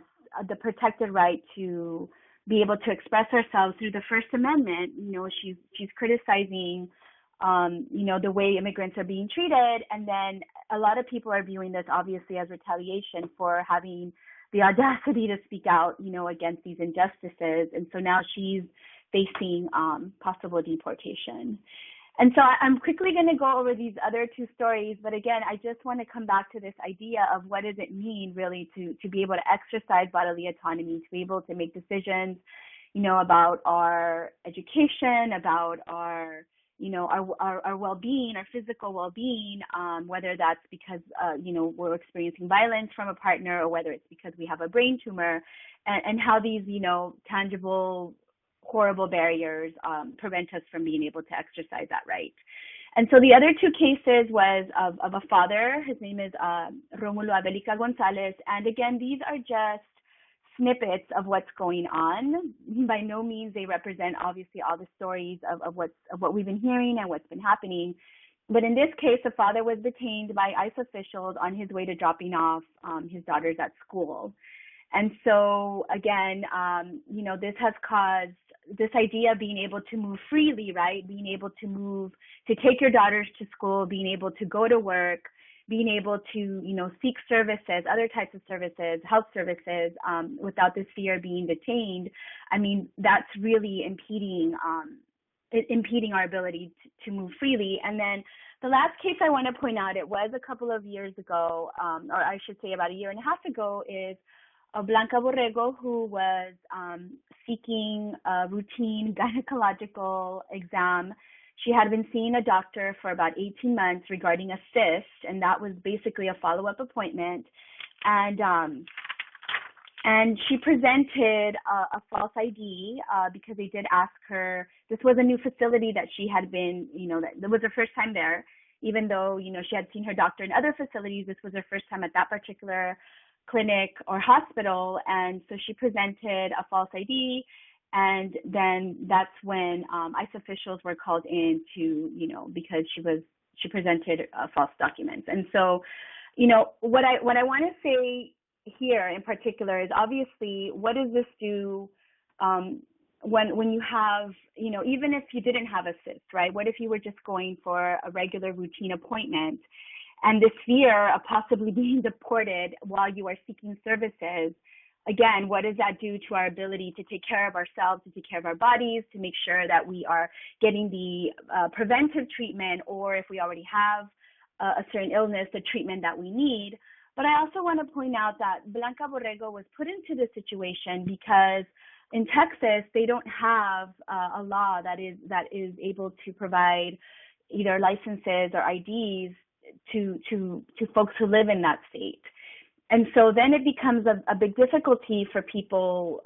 the protected right to be able to express ourselves through the First Amendment, she's criticizing, the way immigrants are being treated. And then a lot of people are viewing this obviously as retaliation for having the audacity to speak out, against these injustices. And so now she's facing possible deportation. And so I'm quickly going to go over these other two stories. But again, I just want to come back to this idea of what does it mean really to be able to exercise bodily autonomy, to be able to make decisions, about our education, about our well-being, our physical well-being, whether that's because, we're experiencing violence from a partner, or whether it's because we have a brain tumor, and how these, tangible, horrible barriers prevent us from being able to exercise that right. And so the other two cases was of a father. His name is Romulo Abelica Gonzalez. And again, these are just snippets of what's going on. By no means they represent obviously all the stories of what we've been hearing and what's been happening. But in this case, the father was detained by ICE officials on his way to dropping off his daughters at school. And so again, this has caused this idea of being able to move freely, right? Being able to move, to take your daughters to school, being able to go to work, being able to, seek services, other types of services, health services, without this fear of being detained. I mean, that's really impeding our ability to move freely. And then the last case I want to point out, it was a couple of years ago, or I should say about a year and a half ago, is Blanca Borrego, who was seeking a routine gynecological exam. She had been seeing a doctor for about 18 months regarding a cyst, and that was basically a follow-up appointment. And she presented a false ID because they did ask her. This was a new facility that she had been, that was her first time there, even though, she had seen her doctor in other facilities. This was her first time at that particular clinic or hospital. And so she presented a false ID. And then that's when ICE officials were called in to, because she presented false documents. And so, what I want to say here in particular is obviously, what does this do when you have, even if you didn't have a cyst, right? What if you were just going for a regular routine appointment, and this fear of possibly being deported while you are seeking services? Again, what does that do to our ability to take care of ourselves, to take care of our bodies, to make sure that we are getting the preventive treatment, or if we already have a certain illness, the treatment that we need? But I also want to point out that Blanca Borrego was put into this situation because in Texas, they don't have a law that is able to provide either licenses or IDs to folks who live in that state. And so then it becomes a big difficulty for people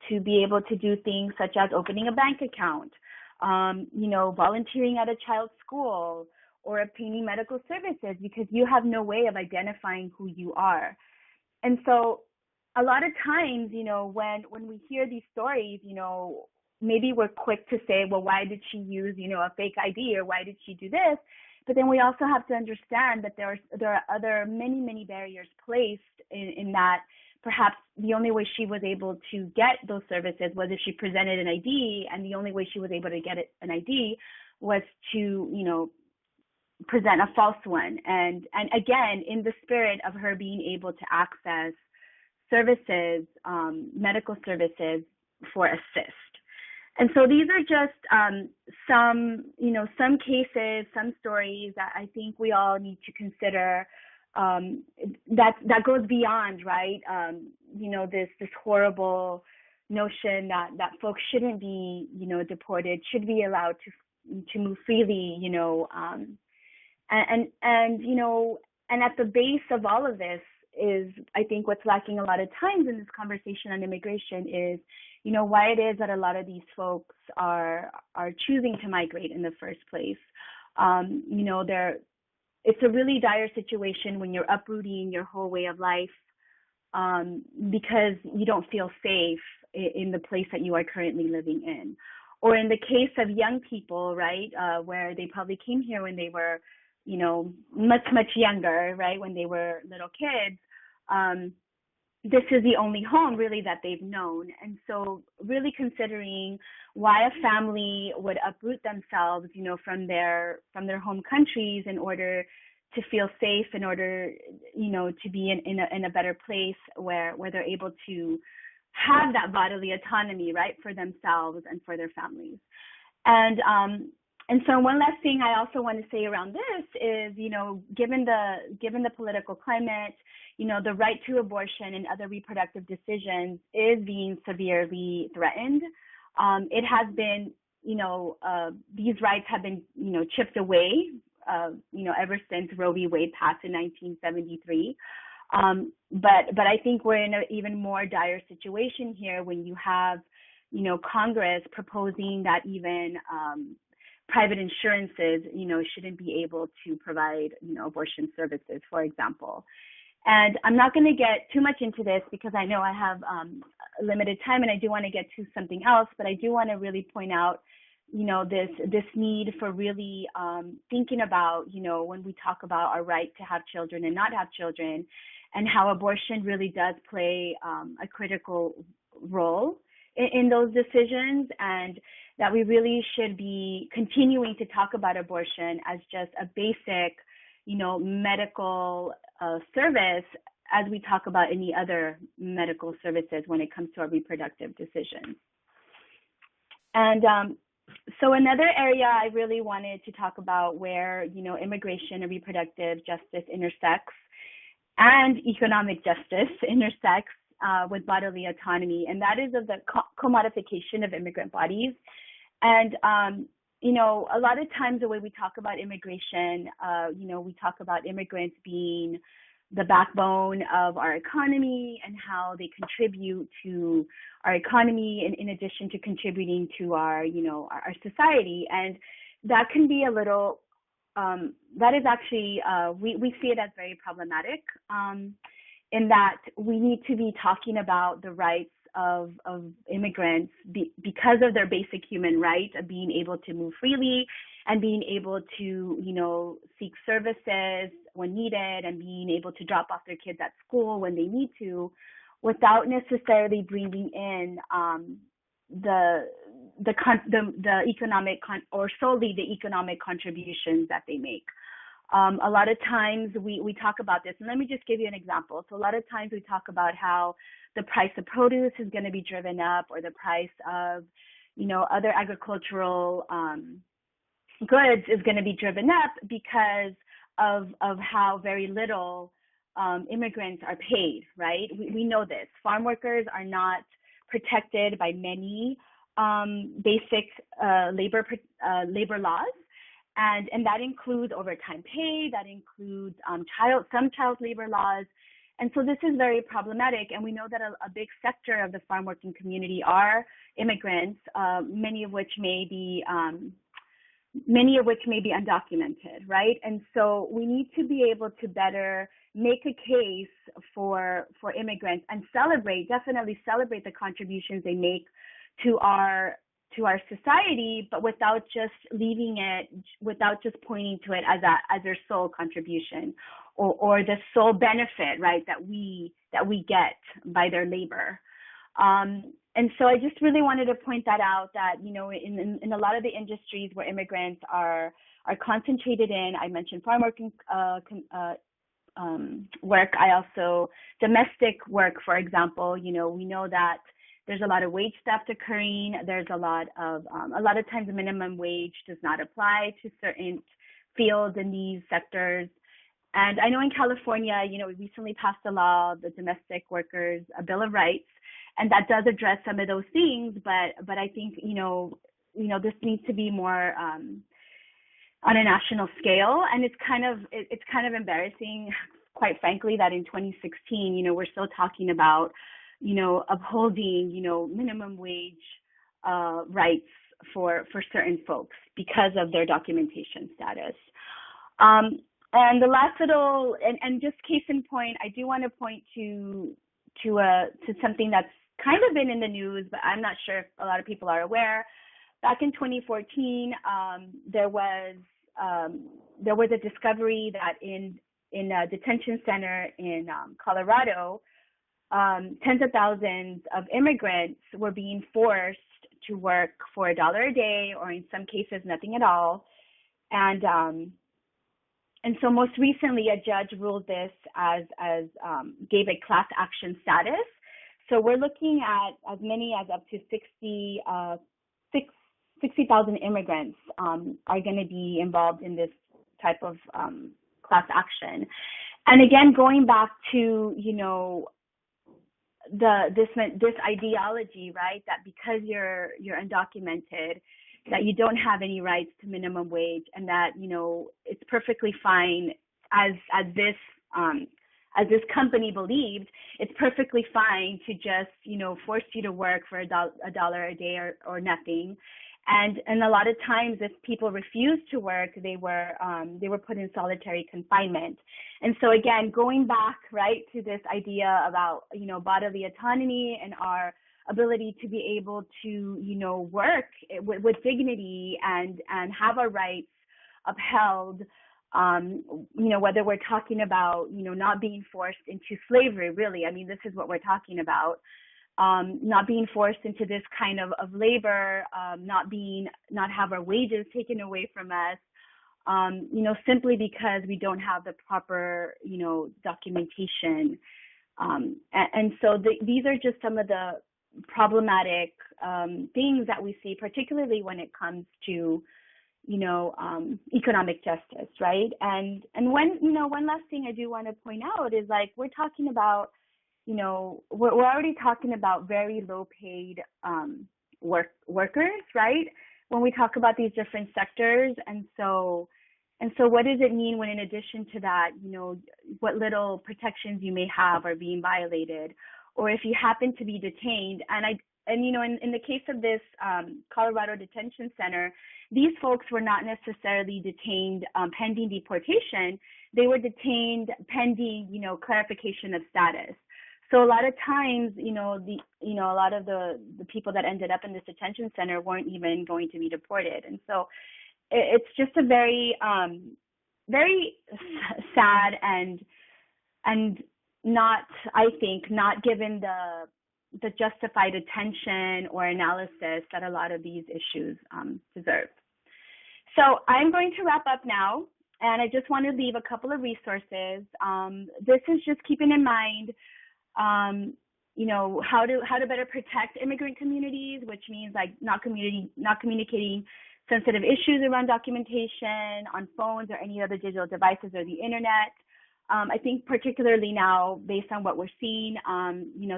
to be able to do things such as opening a bank account, volunteering at a child's school, or obtaining medical services, because you have no way of identifying who you are. And so a lot of times, when we hear these stories, maybe we're quick to say, well, why did she use, a fake ID, or why did she do this? But then we also have to understand that there are other many barriers placed in that perhaps the only way she was able to get those services was if she presented an ID, and the only way she was able to get an ID was to, present a false one. And again, in the spirit of her being able to access services, medical services for a cyst. And so these are just some cases, some stories that I think we all need to consider. That goes beyond, right? This horrible notion that folks shouldn't be, deported, should be allowed to move freely, and at the base of all of this is, I think, what's lacking a lot of times in this conversation on immigration is, why it is that a lot of these folks are choosing to migrate in the first place. It's a really dire situation when you're uprooting your whole way of life because you don't feel safe in the place that you are currently living in, or in the case of young people, right, where they probably came here when they were, much younger, right, when they were little kids, this is the only home really that they've known. And so really considering why a family would uproot themselves, from their home countries in order to feel safe, in order, to be in a better place where they're able to have that bodily autonomy, right, for themselves and for their families. And so one last thing I also want to say around this is, given the political climate, the right to abortion and other reproductive decisions is being severely threatened. It has been, these rights have been, chipped away, ever since Roe v. Wade passed in 1973. But I think we're in an even more dire situation here when you have, Congress proposing that even private insurances, shouldn't be able to provide, abortion services, for example. And I'm not going to get too much into this because I know I have limited time and I do want to get to something else, but I do want to really point out, this need for really thinking about, when we talk about our right to have children and not have children, and how abortion really does play a critical role in those decisions, and that we really should be continuing to talk about abortion as just a basic, medical service as we talk about any other medical services when it comes to our reproductive decisions. And so another area I really wanted to talk about where, immigration and reproductive justice intersects and economic justice intersects with bodily autonomy, and that is of the commodification of immigrant bodies. And, a lot of times the way we talk about immigration, we talk about immigrants being the backbone of our economy and how they contribute to our economy in addition to contributing to our society. And that can be a little, that is actually, we see it as very problematic in that we need to be talking about the rights of immigrants because of their basic human right of being able to move freely and being able to, seek services when needed and being able to drop off their kids at school when they need to, without necessarily bringing in the economic or solely the economic contributions that they make. A lot of times we talk about this, and let me just give you an example. So a lot of times we talk about how the price of produce is going to be driven up, or the price of, other agricultural goods is going to be driven up because of how very little immigrants are paid, right? We know this. Farm workers are not protected by many basic labor laws. And that includes overtime pay, that includes some child labor laws. And so this is very problematic. And we know that a big sector of the farm working community are immigrants, many of which may be undocumented, right? And so we need to be able to better make a case for immigrants and definitely celebrate the contributions they make to our society, but without just pointing to it as their sole contribution or the sole benefit, right, that we get by their labor. And so I just really wanted to point that out, that, in a lot of the industries where immigrants are concentrated in, I mentioned farm working work, I also, domestic work, for example, we know that there's a lot of wage theft occurring. There's a lot of times the minimum wage does not apply to certain fields in these sectors. And I know in California, we recently passed a law, the Domestic Workers Bill of Rights, and that does address some of those things. But I think, this needs to be more on a national scale. And it's kind of embarrassing, quite frankly, that in 2016, we're still talking about upholding, minimum wage rights for certain folks because of their documentation status. And the last little, and just case in point, I do want to point to something that's kind of been in the news, but I'm not sure if a lot of people are aware. back in 2014, there was a discovery that in a detention center in Colorado, tens of thousands of immigrants were being forced to work for $1 a day, or in some cases nothing at all. And so most recently, a judge ruled this as gave a class action status. So we're looking at as many as up to 60,000 immigrants are going to be involved in this type of class action. And again, going back to, this ideology, right, that because you're undocumented, that you don't have any rights to minimum wage, and that it's perfectly fine, as this company believed, it's perfectly fine to just force you to work for $1 a day or nothing. And a lot of times, if people refused to work, they were put in solitary confinement. And so again, going back right to this idea about bodily autonomy and our ability to be able to work with dignity and have our rights upheld. Whether we're talking about not being forced into slavery, really, I mean, this is what we're talking about. Not being forced into this kind of labor, not have our wages taken away from us, simply because we don't have the proper, documentation. And so these are just some of the problematic things that we see, particularly when it comes to, economic justice, right? And when, one last thing I do want to point out is, like, we're talking about, we're already talking about very low paid workers, right? When we talk about these different sectors. And so what does it mean when, in addition to that, what little protections you may have are being violated, or if you happen to be detained? In the case of this Colorado detention center, these folks were not necessarily detained pending deportation. They were detained pending, clarification of status. So a lot of times, a lot of the people that ended up in this detention center weren't even going to be deported. And so it's just a very, very sad and not, I think, not given the justified attention or analysis that a lot of these issues deserve. So I'm going to wrap up now, and I just want to leave a couple of resources. This is just keeping in mind, how to better protect immigrant communities, which means like not communicating sensitive issues around documentation on phones or any other digital devices or the internet. I think particularly now, based on what we're seeing,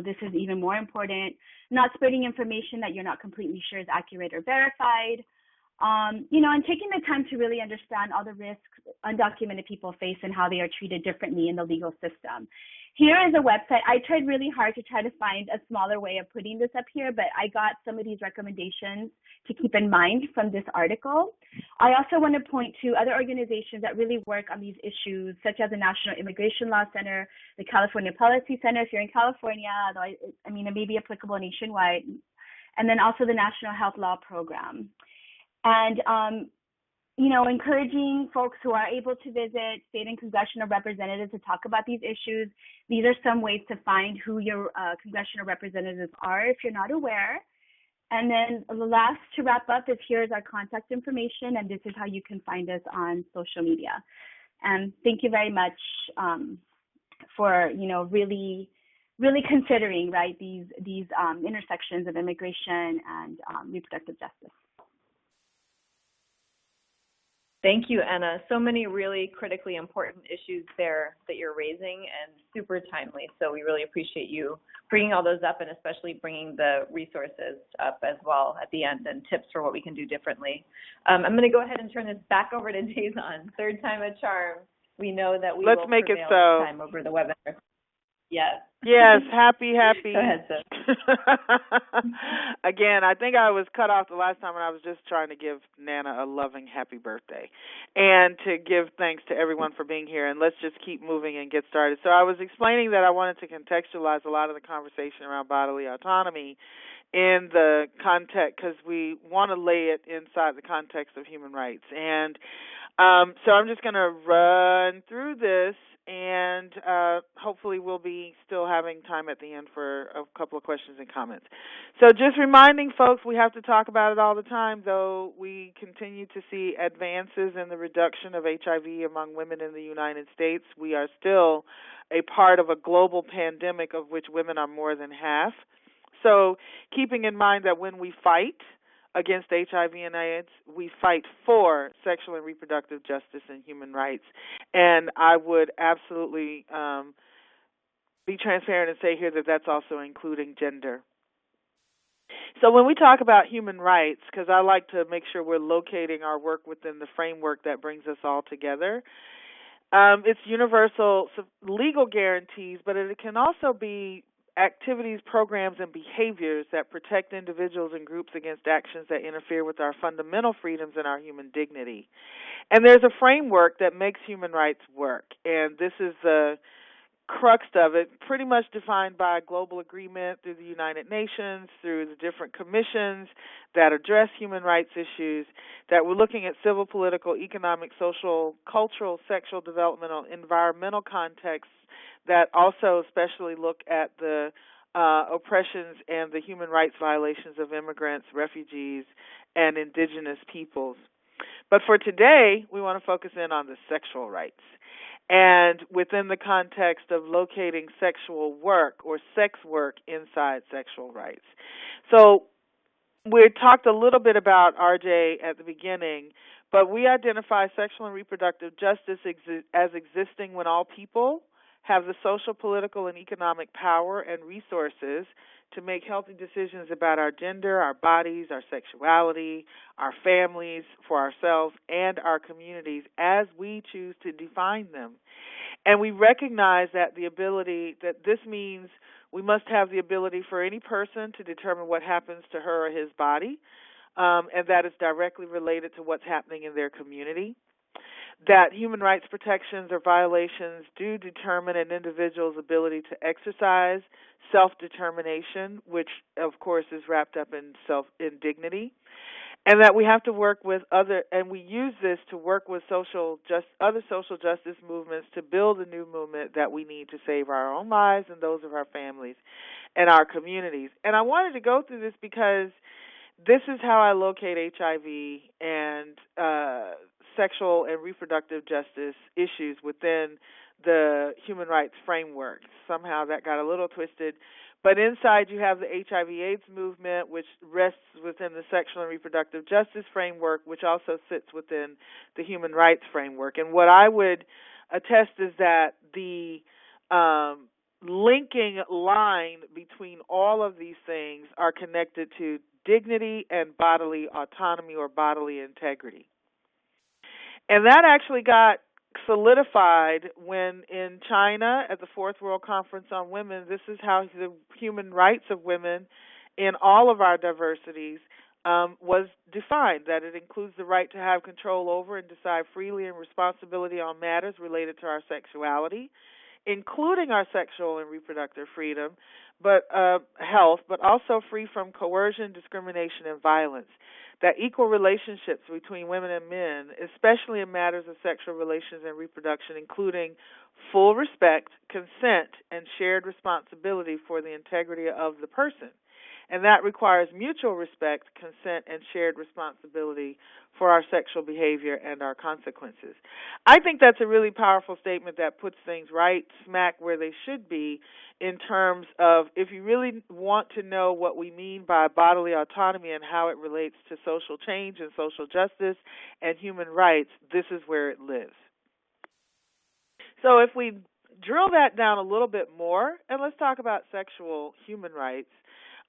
this is even more important. Not spreading information that you're not completely sure is accurate or verified. And taking the time to really understand all the risks undocumented people face and how they are treated differently in the legal system. Here is a website. I tried really hard to try to find a smaller way of putting this up here, but I got some of these recommendations to keep in mind from this article. I also want to point to other organizations that really work on these issues, such as the National Immigration Law Center, the California Policy Center, if you're in California, though I mean, it may be applicable nationwide, and then also the National Health Law Program. And, encouraging folks who are able to visit state and congressional representatives to talk about these issues. These are some ways to find who your congressional representatives are if you're not aware. And then the last to wrap up is here's our contact information, and this is how you can find us on social media. And thank you very much for, really considering, right, these intersections of immigration and reproductive justice. Thank you, Anna. So many really critically important issues there that you're raising, and super timely. So we really appreciate you bringing all those up, and especially bringing the resources up as well at the end, and tips for what we can do differently. I'm going to go ahead and turn this back over to Jason. Third time a charm. We know that we will Let's make it prevail so. this time over the webinar. Yes. Yes, happy. Go ahead, Sis. Again, I think I was cut off the last time, and I was just trying to give Nana a loving happy birthday and to give thanks to everyone for being here. And let's just keep moving and get started. So I was explaining that I wanted to contextualize a lot of the conversation around bodily autonomy in the context, because we want to lay it inside the context of human rights. And so I'm just going to run through this, and hopefully we'll be still having time at the end for a couple of questions and comments. So just reminding folks, we have to talk about it all the time, though we continue to see advances in the reduction of HIV among women in the United States. We are still a part of a global pandemic of which women are more than half. So keeping in mind that when we fight against HIV and AIDS, we fight for sexual and reproductive justice and human rights. And I would absolutely be transparent and say here that that's also including gender. So when we talk about human rights, because I like to make sure we're locating our work within the framework that brings us all together, it's universal legal guarantees, but it can also be activities, programs, and behaviors that protect individuals and groups against actions that interfere with our fundamental freedoms and our human dignity. And there's a framework that makes human rights work, and this is the crux of it, pretty much defined by global agreement through the United Nations, through the different commissions that address human rights issues, that we're looking at civil, political, economic, social, cultural, sexual, developmental, environmental contexts that also especially look at the oppressions and the human rights violations of immigrants, refugees, and indigenous peoples. But for today, we want to focus in on the sexual rights, and within the context of locating sexual work or sex work inside sexual rights. So we talked a little bit about RJ at the beginning, but we identify sexual and reproductive justice as existing when all people have the social, political, and economic power and resources to make healthy decisions about our gender, our bodies, our sexuality, our families, for ourselves, and our communities as we choose to define them. And we recognize that this means we must have the ability for any person to determine what happens to her or his body, and that is directly related to what's happening in their community. That human rights protections or violations do determine an individual's ability to exercise self-determination, which, of course, is wrapped up in dignity, and that we have to work with we use this to work with other social justice movements to build a new movement that we need to save our own lives and those of our families and our communities. And I wanted to go through this because this is how I locate HIV and sexual and reproductive justice issues within the human rights framework. Somehow that got a little twisted. But inside you have the HIV/AIDS movement, which rests within the sexual and reproductive justice framework, which also sits within the human rights framework. And what I would attest is that the linking line between all of these things are connected to dignity and bodily autonomy or bodily integrity. And that actually got solidified when in China at the Fourth World Conference on Women, this is how the human rights of women in all of our diversities was defined, that it includes the right to have control over and decide freely and responsibility on matters related to our sexuality, including our sexual and reproductive freedom, but health, but also free from coercion, discrimination, and violence. That equal relationships between women and men, especially in matters of sexual relations and reproduction, including full respect, consent, and shared responsibility for the integrity of the person. And that requires mutual respect, consent, and shared responsibility for our sexual behavior and our consequences. I think that's a really powerful statement that puts things right smack where they should be in terms of if you really want to know what we mean by bodily autonomy and how it relates to social change and social justice and human rights, this is where it lives. So if we drill that down a little bit more, and let's talk about sexual human rights,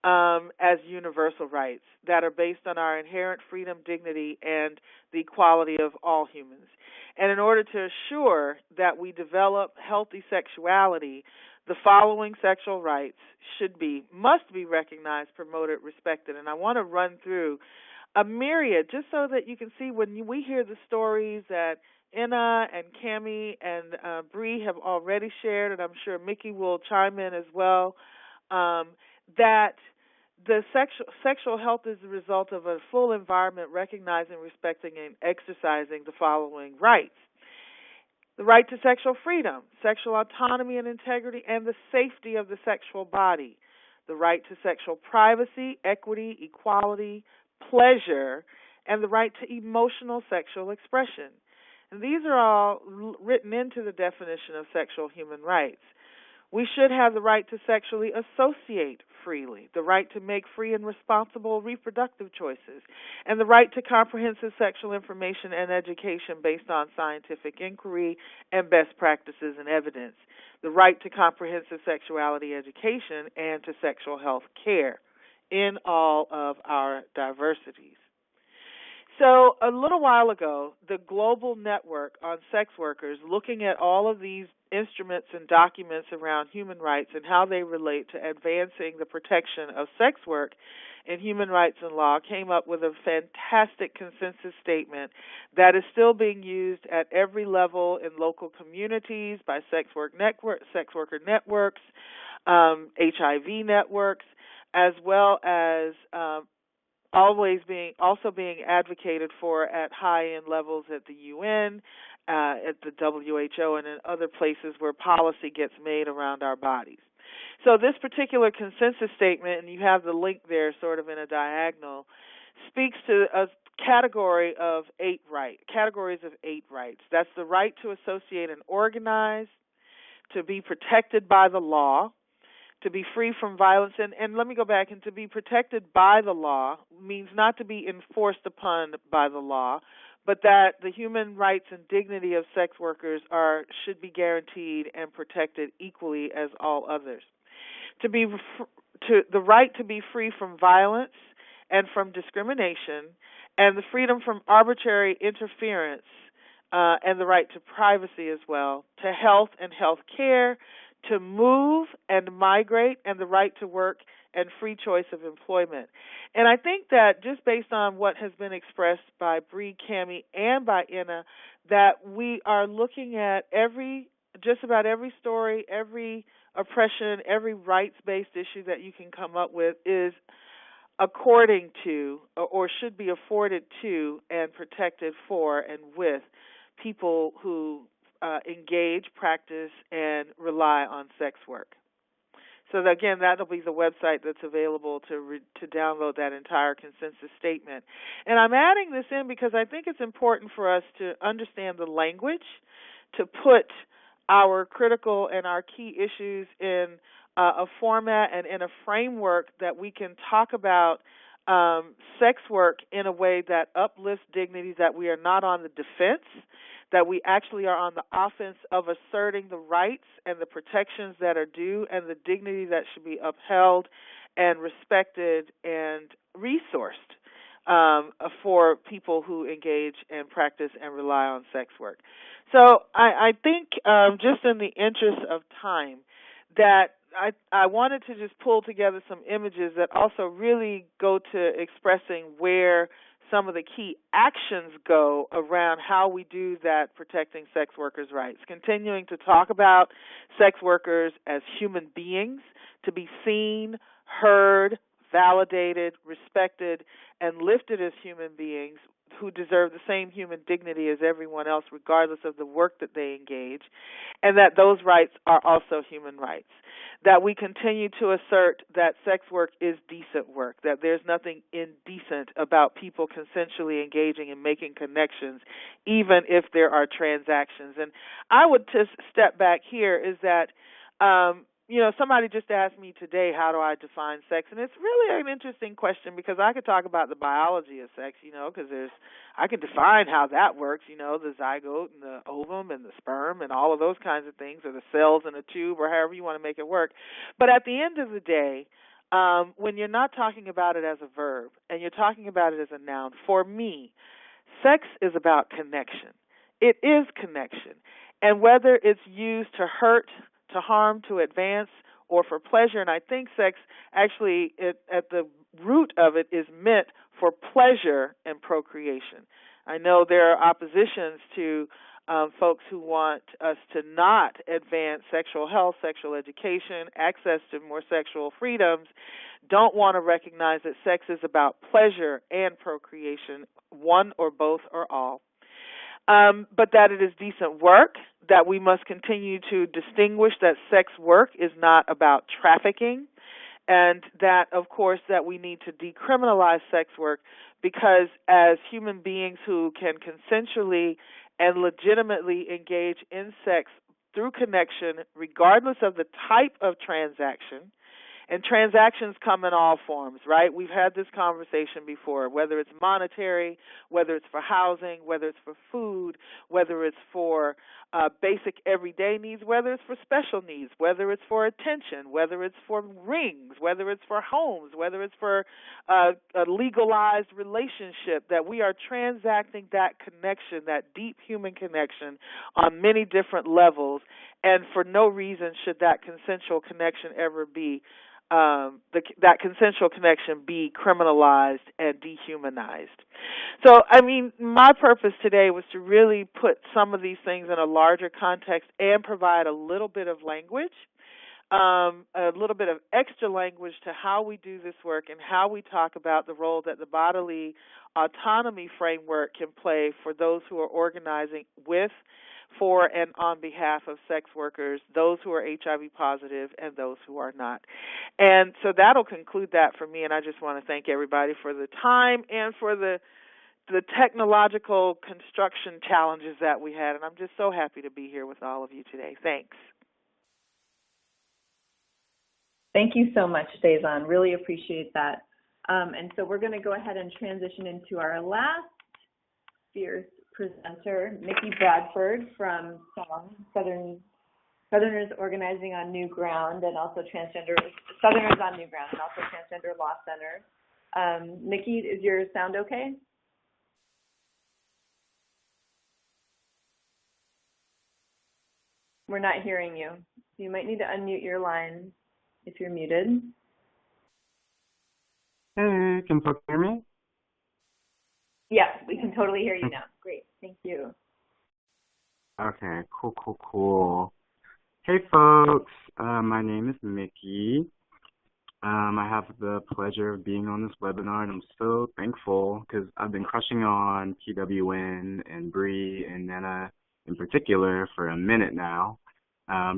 as universal rights that are based on our inherent freedom, dignity, and the equality of all humans. And in order to assure that we develop healthy sexuality, the following sexual rights must be recognized, promoted, respected. And I want to run through a myriad just so that you can see when we hear the stories that Inna and Cami and Bree have already shared, and I'm sure Micky will chime in as well, that the sexual health is the result of a full environment recognizing, respecting, and exercising the following rights: the right to sexual freedom, sexual autonomy and integrity, and the safety of the sexual body; the right to sexual privacy, equity, equality, pleasure, and the right to emotional sexual expression. And these are all written into the definition of sexual human rights. We should have the right to sexually associate freely, the right to make free and responsible reproductive choices, and the right to comprehensive sexual information and education based on scientific inquiry and best practices and evidence, the right to comprehensive sexuality education and to sexual health care in all of our diversities. So a little while ago, the global network on sex workers, looking at all of these instruments and documents around human rights and how they relate to advancing the protection of sex work in human rights and law, came up with a fantastic consensus statement that is still being used at every level in local communities by sex worker networks, HIV networks, as well as also being advocated for at high-end levels at the UN, at the WHO, and in other places where policy gets made around our bodies. So this particular consensus statement, and you have the link there sort of in a diagonal, speaks to a categories of 8 rights. That's the right to associate and organize, to be protected by the law, to be free from violence, and let me go back, and to be protected by the law means not to be enforced upon by the law, but that the human rights and dignity of sex workers should be guaranteed and protected equally as all others. The right to be free from violence and from discrimination, and the freedom from arbitrary interference, and the right to privacy as well, to health and health care, to move and migrate, and the right to work and free choice of employment. And I think that just based on what has been expressed by Bree, Cammie, and by Inna, that we are looking at just about every story, every oppression, every rights-based issue that you can come up with is according to or should be afforded to and protected for and with people who engage, practice, and rely on sex work. So again, that'll be the website that's available to download that entire consensus statement. And I'm adding this in because I think it's important for us to understand the language, to put our critical and our key issues in a format and in a framework that we can talk about sex work in a way that uplifts dignity, that we are not on the defense, that we actually are on the offense of asserting the rights and the protections that are due and the dignity that should be upheld and respected and resourced for people who engage and practice and rely on sex work. So I think just in the interest of time that I wanted to just pull together some images that also really go to expressing where some of the key actions go around how we do that protecting sex workers' rights, continuing to talk about sex workers as human beings, to be seen, heard, validated, respected, and lifted as human beings who deserve the same human dignity as everyone else, regardless of the work that they engage, and that those rights are also human rights. That we continue to assert that sex work is decent work, that there's nothing indecent about people consensually engaging and making connections, even if there are transactions. And I would just step back here is that, somebody just asked me today, how do I define sex? And it's really an interesting question because I could talk about the biology of sex, because I can define how that works, the zygote and the ovum and the sperm and all of those kinds of things, or the cells in a tube or however you want to make it work. But at the end of the day, when you're not talking about it as a verb and you're talking about it as a noun, for me, sex is about connection. It is connection. And whether it's used to hurt, to harm, to advance, or for pleasure. And I think sex actually, at the root of it, is meant for pleasure and procreation. I know there are oppositions to folks who want us to not advance sexual health, sexual education, access to more sexual freedoms, don't want to recognize that sex is about pleasure and procreation, one or both or all. But that it is decent work, that we must continue to distinguish that sex work is not about trafficking, and that, of course, that we need to decriminalize sex work because as human beings who can consensually and legitimately engage in sex through connection, regardless of the type of transaction, and transactions come in all forms, right? We've had this conversation before, whether it's monetary, whether it's for housing, whether it's for food, whether it's for basic everyday needs, whether it's for special needs, whether it's for attention, whether it's for rings, whether it's for homes, whether it's for a legalized relationship, that we are transacting that connection, that deep human connection on many different levels, and for no reason should that consensual connection ever be that consensual connection be criminalized and dehumanized. So, I mean, my purpose today was to really put some of these things in a larger context and provide a little bit of language, a little bit of extra language to how we do this work and how we talk about the role that the bodily autonomy framework can play for those who are organizing with, for, and on behalf of sex workers, those who are HIV positive and those who are not. And so that'll conclude that for me, and I just want to thank everybody for the time and for the technological construction challenges that we had, and I'm just so happy to be here with all of you today. Thanks. Thank you so much, Faison. Really appreciate that. And so we're going to go ahead and transition into our last fierce presenter, Micky Bradford from SONG, Southerners Organizing on New Ground, and also Southerners on New Ground, and also Transgender Law Center. Micky, is your sound okay? We're not hearing you. You might need to unmute your line if you're muted. Hey, can folks hear me? Yes, we can totally hear you now. Great, thank you. Okay, cool. Hey folks, my name is Micky. I have the pleasure of being on this webinar, and I'm so thankful because I've been crushing on PWN and Bree and Nana in particular for a minute now,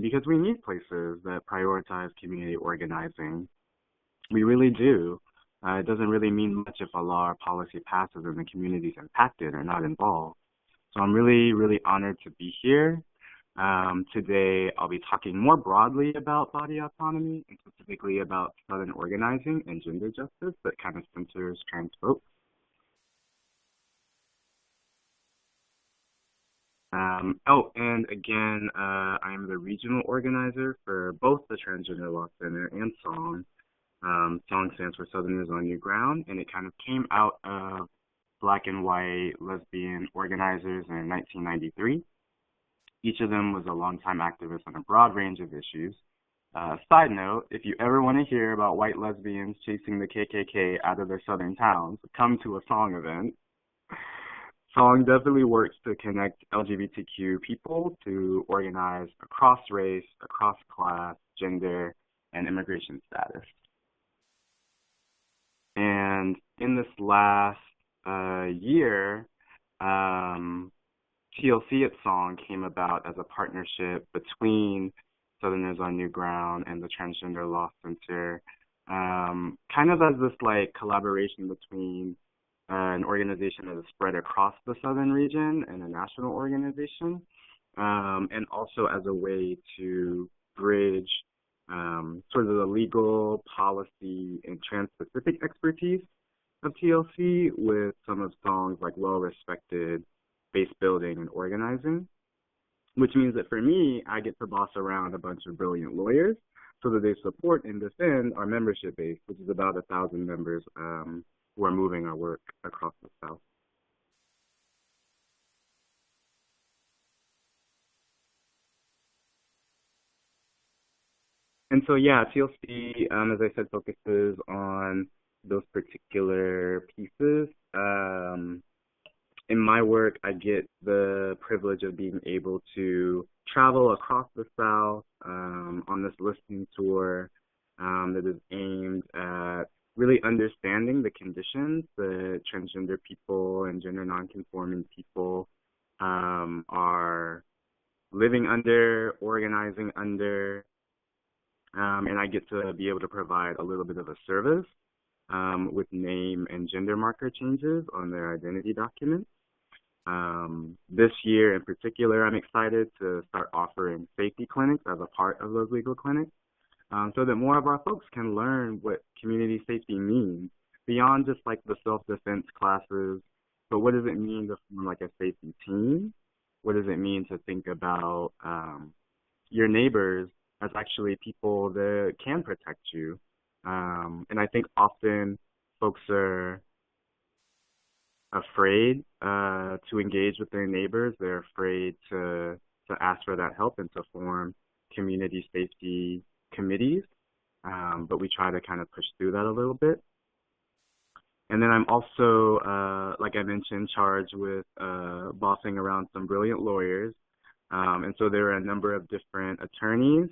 because we need places that prioritize community organizing. We really do. It doesn't really mean much if a law or policy passes and the communities impacted are not involved. So I'm really, really honored to be here. Today, I'll be talking more broadly about body autonomy and specifically about Southern organizing and gender justice that kind of centers trans folks. And again, I am the regional organizer for both the Transgender Law Center and SONG. SONG stands for Southerners on New Ground, and it kind of came out of Black and white lesbian organizers in 1993. Each of them was a longtime activist on a broad range of issues. Side note, if you ever want to hear about white lesbians chasing the KKK out of their southern towns, come to a SONG event. SONG definitely works to connect LGBTQ people to organize across race, across class, gender, and immigration status. And in this last year, TLC at SONG came about as a partnership between Southerners on New Ground and the Transgender Law Center, kind of as this like collaboration between an organization that is spread across the southern region and a national organization, and also as a way to bridge sort of the legal, policy, and trans-specific expertise of TLC with some of SONG's like well-respected base building and organizing, which means that for me, I get to boss around a bunch of brilliant lawyers so that they support and defend our membership base, which is about 1,000 members who are moving our work across the South. And so, yeah, TLC, as I said, focuses on those particular pieces. in my work, I get the privilege of being able to travel across the South on this listening tour that is aimed at really understanding the conditions that transgender people and gender nonconforming people are living under, organizing under, and I get to be able to provide a little bit of a service with name and gender marker changes on their identity documents. This year in particular, I'm excited to start offering safety clinics as a part of those legal clinics so that more of our folks can learn what community safety means beyond just like the self-defense classes, but what does it mean to form like a safety team? What does it mean to think about your neighbors as actually people that can protect you? And I think often folks are afraid to engage with their neighbors. They're afraid to ask for that help and to form community safety committees. But we try to kind of push through that a little bit. And then I'm also, like I mentioned, charged with bossing around some brilliant lawyers. And so there are a number of different attorneys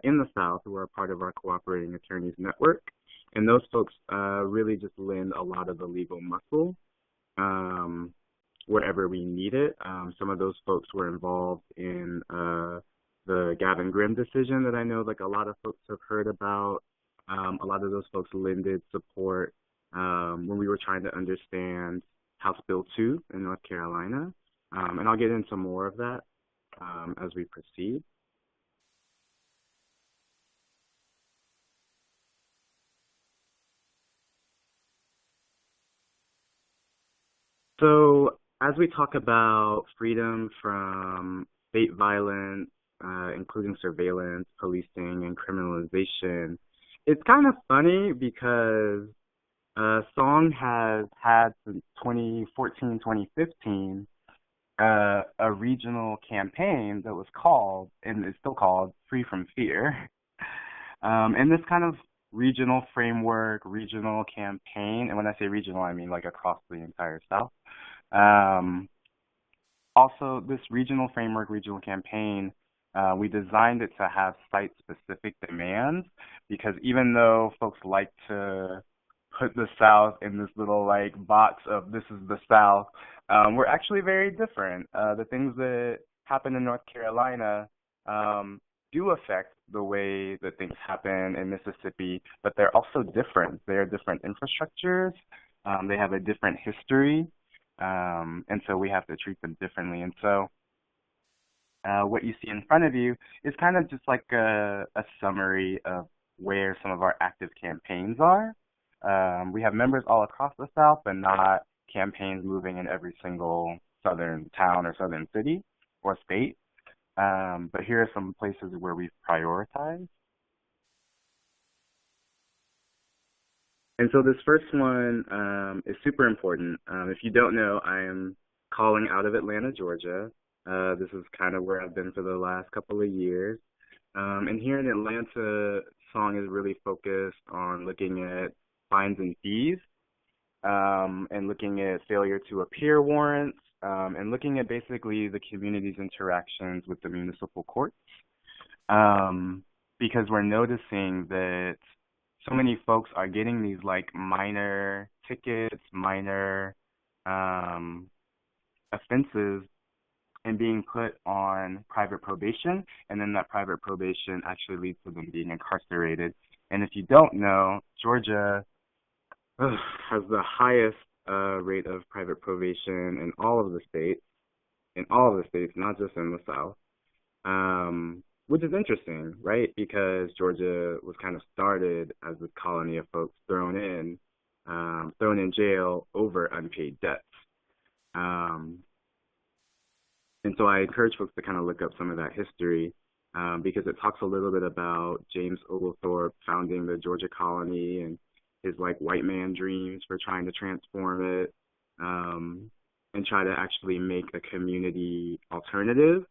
in the South who are part of our cooperating attorneys network. And those folks really just lend a lot of the legal muscle wherever we need it. Some of those folks were involved in the Gavin Grimm decision that I know like a lot of folks have heard about. A lot of those folks lended support when we were trying to understand House Bill 2 in North Carolina. And I'll get into more of that as we proceed. So as we talk about freedom from state violence, including surveillance, policing, and criminalization, it's kind of funny because Song has had since 2014, 2015, a regional campaign that was called, and is still called, Free from Fear. And this kind of regional framework, regional campaign, and when I say regional, I mean like across the entire South. Also, this regional framework, regional campaign, we designed it to have site-specific demands because even though folks like to put the South in this little like box of this is the South, we're actually very different. The things that happen in North Carolina do affect the way that things happen in Mississippi, but they're also different. They're different infrastructures. They have a different history, and so we have to treat them differently. And so what you see in front of you is kind of just like a summary of where some of our active campaigns are. We have members all across the South, but not campaigns moving in every single southern town or southern city or state. But here are some places where we've prioritized. And so this first one is super important. If you don't know, I am calling out of Atlanta, Georgia. This is kind of where I've been for the last couple of years. And here in Atlanta, Song is really focused on looking at fines and fees, and looking at failure to appear warrants, and looking at basically the community's interactions with the municipal courts, because we're noticing that so many folks are getting these like minor tickets, minor offenses, and being put on private probation, and then that private probation actually leads to them being incarcerated. And if you don't know, Georgia has the highest rate of private probation in all of the states, not just in the South, which is interesting, right? Because Georgia was kind of started as a colony of folks thrown in jail over unpaid debts. And so I encourage folks to kind of look up some of that history because it talks a little bit about James Oglethorpe founding the Georgia colony and his like white man dreams for trying to transform it and try to actually make a community alternative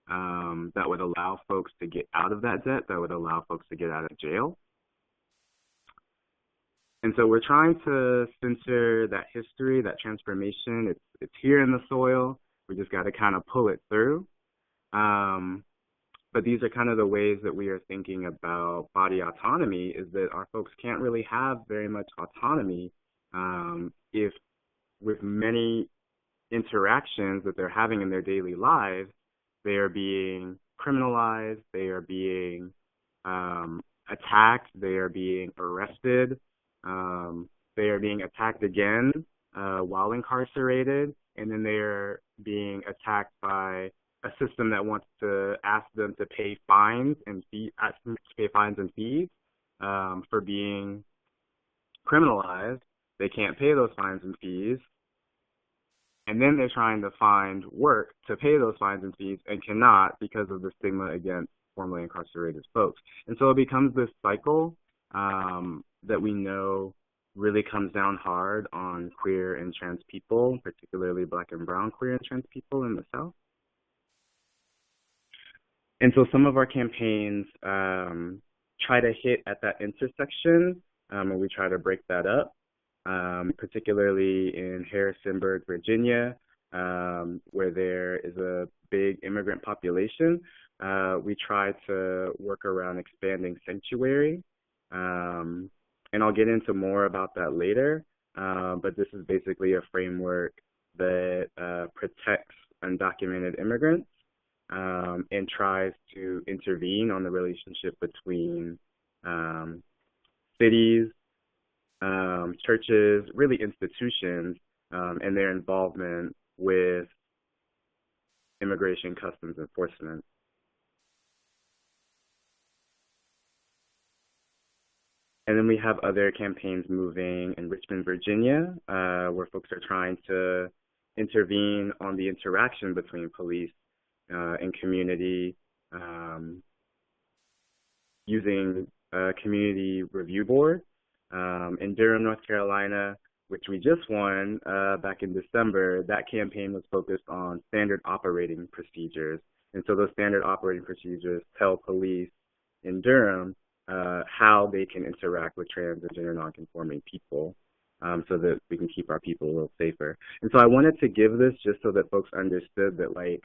that would allow folks to get out of that debt, that would allow folks to get out of jail. And so we're trying to censor that history, that transformation. It's here in the soil. We just got to kind of pull it through. But these are kind of the ways that we are thinking about body autonomy, is that our folks can't really have very much autonomy if with many interactions that they're having in their daily lives, they are being criminalized, they are being attacked, they are being arrested, they are being attacked again while incarcerated, and then they are being attacked by a system that wants to ask them to pay fines and fees for being criminalized. They can't pay those fines and fees, and then they're trying to find work to pay those fines and fees and cannot because of the stigma against formerly incarcerated folks. And so it becomes this cycle that we know really comes down hard on queer and trans people, particularly Black and brown queer and trans people in the South. And so some of our campaigns try to hit at that intersection, and we try to break that up, particularly in Harrisonburg, Virginia, where there is a big immigrant population. We try to work around expanding sanctuary, and I'll get into more about that later, but this is basically a framework that protects undocumented immigrants and tries to intervene on the relationship between cities, churches, really institutions, and their involvement with immigration customs enforcement. And then we have other campaigns moving in Richmond, Virginia, where folks are trying to intervene on the interaction between police and community using a community review board. In Durham, North Carolina, which we just won back in December, that campaign was focused on standard operating procedures. And so those standard operating procedures tell police in Durham how they can interact with trans and gender nonconforming people so that we can keep our people a little safer. And so I wanted to give this just so that folks understood that, like,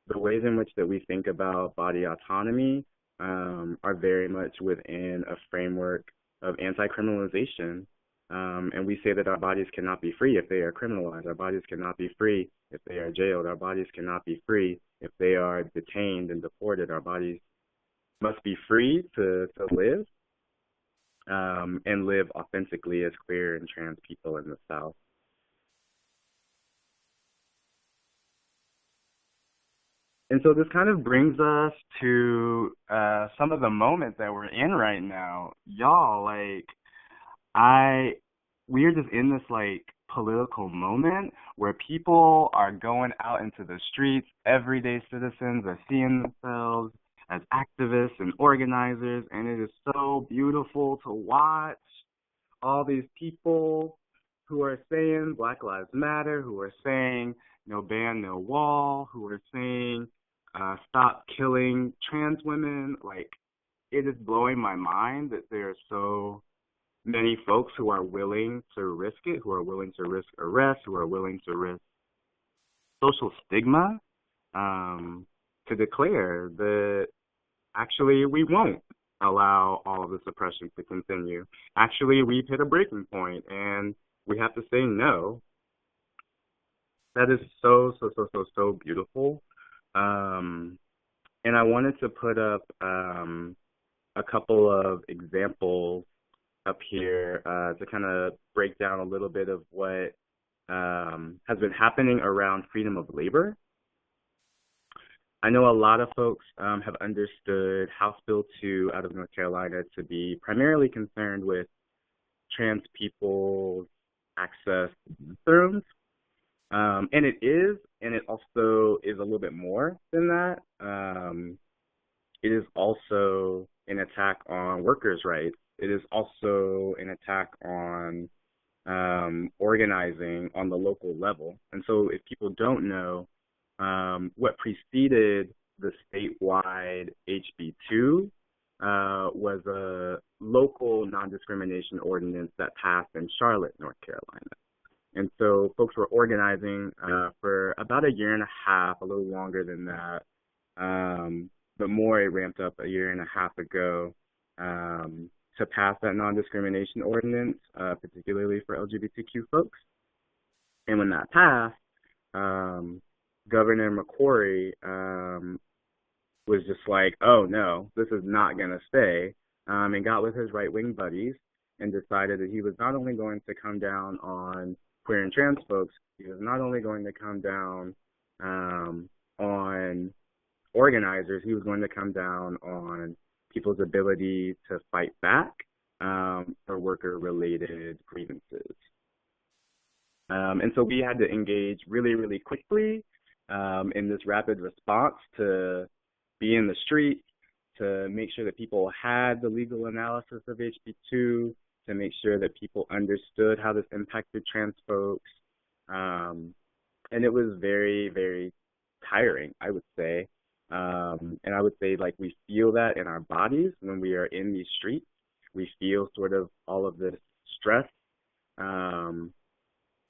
the ways in which that we think about body autonomy are very much within a framework of anti-criminalization. And we say that our bodies cannot be free if they are criminalized. Our bodies cannot be free if they are jailed. Our bodies cannot be free if they are detained and deported. Our bodies must be free to live and live authentically as queer and trans people in the South. And so this kind of brings us to some of the moments that we're in right now. Y'all, like, we are just in this, like, political moment where people are going out into the streets. Everyday citizens are seeing themselves as activists and organizers, and it is so beautiful to watch all these people who are saying Black Lives Matter, who are saying no ban, no wall, who are saying stop killing trans women. Like, it is blowing my mind that there are so many folks who are willing to risk it, who are willing to risk arrest, who are willing to risk social stigma, to declare that actually we won't allow all of this oppression to continue. Actually, we've hit a breaking point and we have to say no. That is so beautiful. And I wanted to put up a couple of examples up here to kind of break down a little bit of what has been happening around freedom of labor. I know a lot of folks have understood House Bill 2 out of North Carolina to be primarily concerned with trans people's access to bathrooms. And it is, and it also is a little bit more than that. It is also an attack on workers' rights. It is also an attack on organizing on the local level. And so if people don't know, what preceded the statewide HB2 was a local non-discrimination ordinance that passed in Charlotte, North Carolina. And so folks were organizing for about a year and a half, a little longer than that, but more it ramped up a year and a half ago to pass that non-discrimination ordinance, particularly for LGBTQ folks. And when that passed, Governor McCrory was just like, oh no, this is not going to stay, and got with his right-wing buddies and decided that he was not only going to come down on queer and trans folks, he was not only going to come down on organizers, he was going to come down on people's ability to fight back for worker-related grievances. And so we had to engage really, really quickly in this rapid response to be in the street, to make sure that people had the legal analysis of HB2, to make sure that people understood how this impacted trans folks. And it was very, very tiring, I would say. And I would say, like, we feel that in our bodies when we are in these streets. We feel sort of all of this stress, and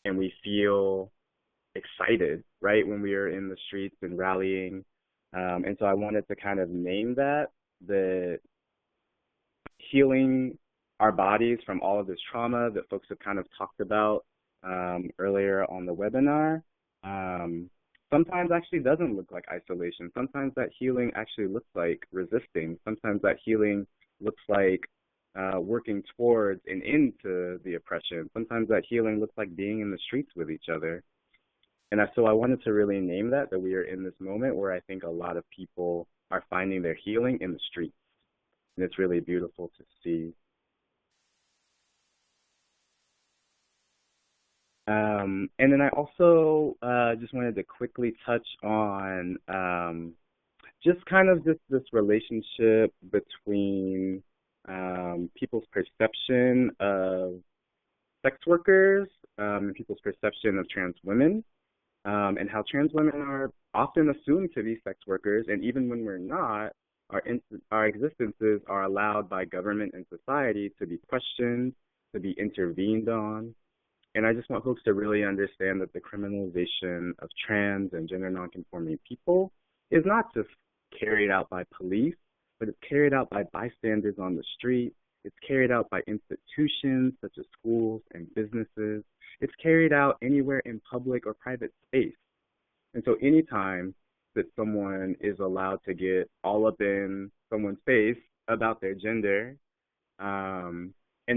we feel excited, right, when we are in the streets and rallying. And so I wanted to kind of name that healing our bodies from all of this trauma that folks have kind of talked about earlier on the webinar. Sometimes actually doesn't look like isolation. Sometimes that healing actually looks like resisting. Sometimes that healing looks like working towards an end to the oppression. Sometimes that healing looks like being in the streets with each other. And so I wanted to really name that we are in this moment where I think a lot of people are finding their healing in the streets. And it's really beautiful to see. And then I also just wanted to quickly touch on just kind of this relationship between people's perception of sex workers and people's perception of trans women, and how trans women are often assumed to be sex workers, and even when we're not, our existences are allowed by government and society to be questioned, to be intervened on. And I just want folks to really understand that the criminalization of trans and gender nonconforming people is not just carried out by police, but it's carried out by bystanders on the street. It's carried out by institutions such as schools and businesses. It's carried out anywhere in public or private space. And so anytime that someone is allowed to get all up in someone's face about their gender and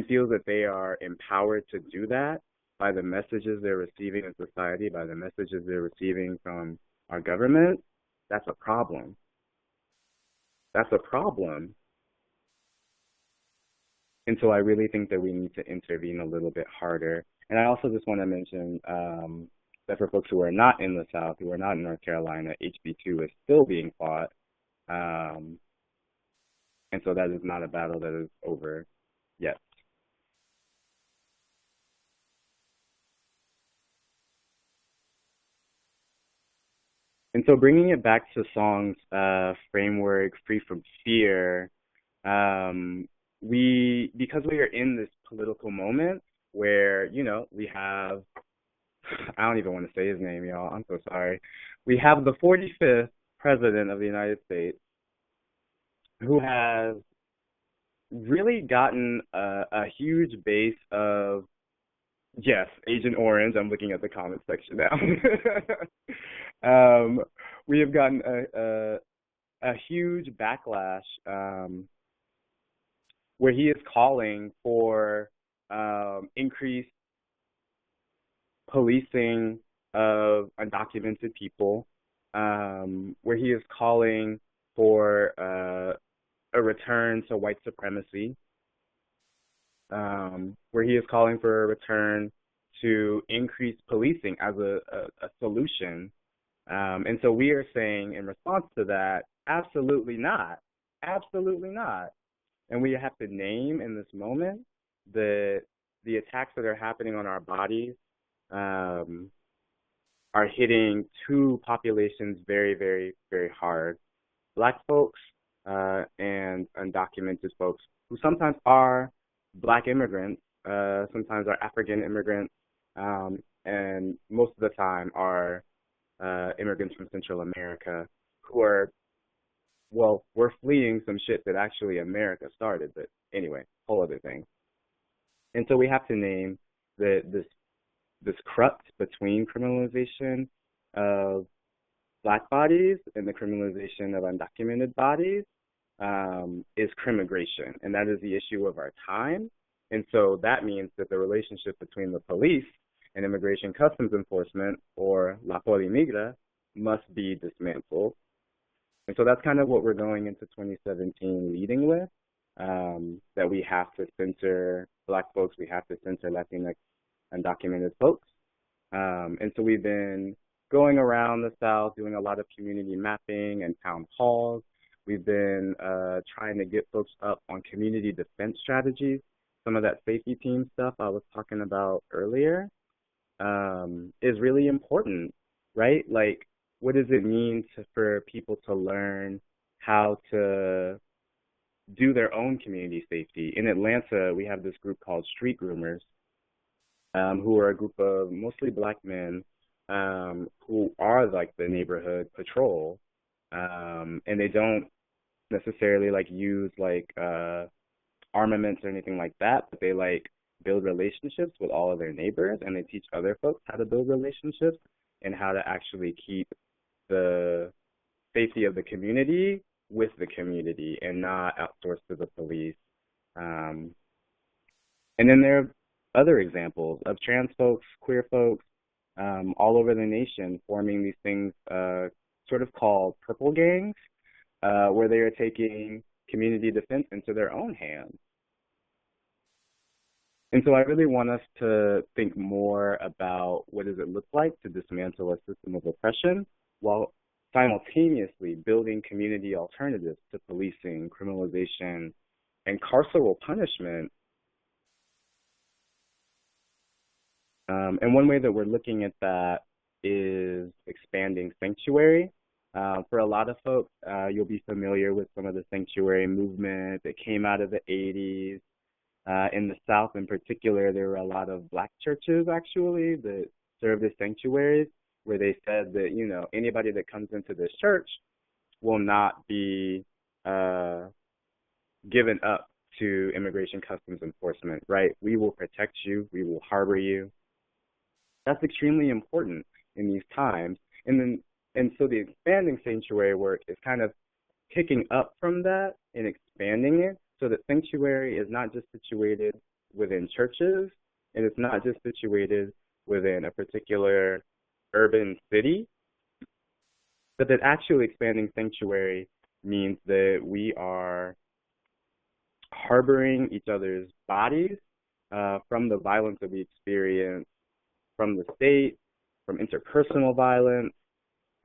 feels that they are empowered to do that by the messages they're receiving in society, by the messages they're receiving from our government, that's a problem. That's a problem. And so I really think that we need to intervene a little bit harder. And I also just want to mention that for folks who are not in the South, who are not in North Carolina, HB2 is still being fought. And so that is not a battle that is over yet. And so bringing it back to Song's framework, Free from Fear, because we are in this political moment where, you know, we have, I don't even want to say his name, y'all, I'm so sorry. We have the 45th president of the United States who has really gotten a huge base of, yes, Agent Orange, I'm looking at the comment section now. We have gotten a huge backlash where he is calling for increased policing of undocumented people, where he is calling for a return to white supremacy, where he is calling for a return to increased policing as a solution. And so we are saying in response to that, absolutely not, absolutely not. And we have to name in this moment that the attacks that are happening on our bodies are hitting two populations very, very, very hard. Black folks and undocumented folks who sometimes are Black immigrants, sometimes are African immigrants, and most of the time are immigrants from Central America who are, well, we're fleeing some shit that actually America started, but anyway, whole other thing. And so we have to name this crux between criminalization of Black bodies and the criminalization of undocumented bodies is crimmigration, and that is the issue of our time. And so that means that the relationship between the police and Immigration Customs Enforcement, or La Polimigra, must be dismantled. And so that's kind of what we're going into 2017 leading with, that we have to censor Black folks, we have to censor Latinx undocumented folks. And so we've been going around the South doing a lot of community mapping and town halls. We've been trying to get folks up on community defense strategies. Some of that safety team stuff I was talking about earlier is really important, right? Like, what does it mean for people to learn how to do their own community safety? In Atlanta, we have this group called Street Groomers, who are a group of mostly Black men who are like the neighborhood patrol, and they don't necessarily like use like armaments or anything like that, but they like build relationships with all of their neighbors, and they teach other folks how to build relationships and how to actually keep the safety of the community with the community and not outsourced to the police. And then there are other examples of trans folks, queer folks, all over the nation forming these things sort of called purple gangs, where they are taking community defense into their own hands. And so I really want us to think more about what does it look like to dismantle a system of oppression while simultaneously building community alternatives to policing, criminalization, and carceral punishment. And one way that we're looking at that is expanding sanctuary. For a lot of folks, you'll be familiar with some of the sanctuary movement that came out of the 80s. In the South in particular, there were a lot of Black churches, actually, that served as sanctuaries, where they said that, you know, anybody that comes into this church will not be given up to Immigration Customs Enforcement, right? We will protect you. We will harbor you. That's extremely important in these times. And so the expanding sanctuary work is kind of picking up from that and expanding it so that sanctuary is not just situated within churches, and it's not just situated within a particular urban city, but that actually expanding sanctuary means that we are harboring each other's bodies from the violence that we experience from the state, from interpersonal violence,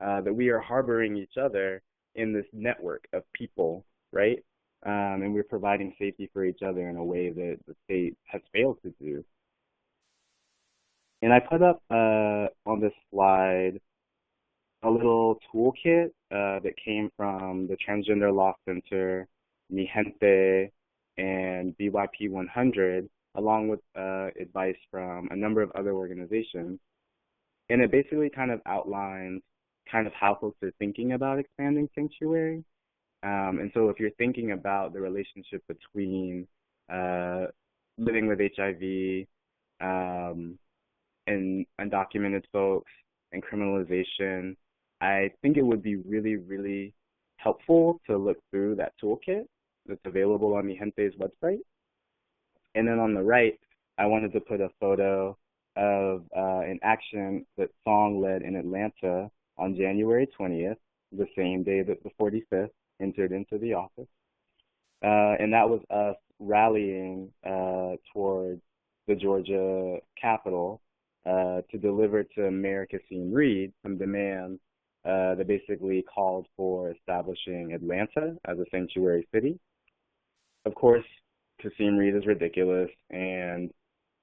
that we are harboring each other in this network of people, right? And we're providing safety for each other in a way that the state has failed to do. And I put up on this slide a little toolkit that came from the Transgender Law Center, Mi Gente, and BYP 100, along with advice from a number of other organizations. And it basically kind of outlines kind of how folks are thinking about expanding sanctuary. And so if you're thinking about the relationship between living with HIV and undocumented folks and criminalization, I think it would be really, really helpful to look through that toolkit that's available on Mi Gente's website. And then on the right, I wanted to put a photo of an action that Song led in Atlanta on January 20th, the same day that the 45th entered into the office. And that was us rallying towards the Georgia Capitol to deliver to Mayor Kasim Reed some demands that basically called for establishing Atlanta as a sanctuary city. Of course, Kasim Reed is ridiculous and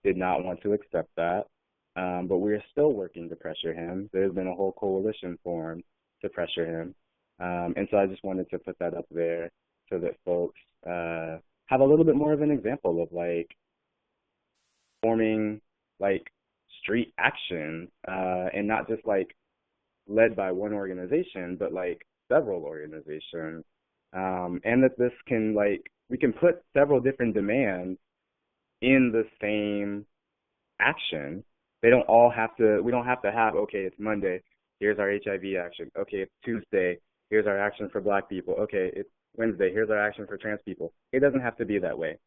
did not want to accept that, but we're still working to pressure him. There's been a whole coalition formed to pressure him. And so I just wanted to put that up there so that folks have a little bit more of an example of like forming like street action, and not just like led by one organization, but like several organizations, and that this can like we can put several different demands in the same action. They don't all have to. We don't have to have. Okay, it's Monday. Here's our HIV action. Okay, it's Tuesday. Here's our action for Black people. Okay, it's Wednesday. Here's our action for trans people. It doesn't have to be that way.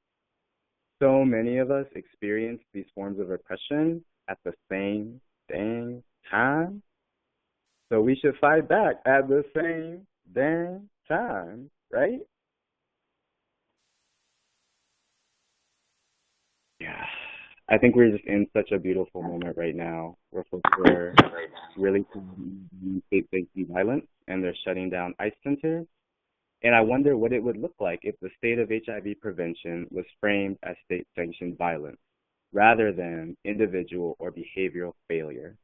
So many of us experience these forms of oppression at the same dang time. So we should fight back at the same dang time, right? Yeah. I think we're just in such a beautiful moment right now where folks are really state-sanctioned violence and they're shutting down ICE centers. And I wonder what it would look like if the state of HIV prevention was framed as state-sanctioned violence rather than individual or behavioral failure.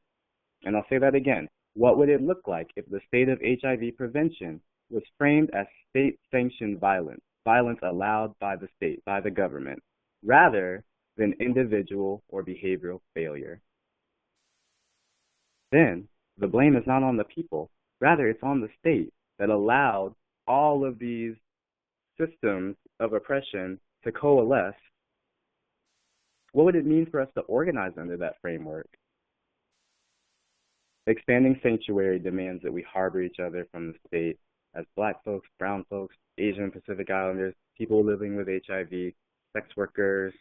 And I'll say that again. What would it look like if the state of HIV prevention was framed as state-sanctioned violence, violence allowed by the state, by the government, rather than individual or behavioral failure? Then the blame is not on the people. Rather, it's on the state that allowed all of these systems of oppression to coalesce. What would it mean for us to organize under that framework? Expanding sanctuary demands that we harbor each other from the state as Black folks, brown folks, Asian Pacific Islanders, people living with HIV, sex workers.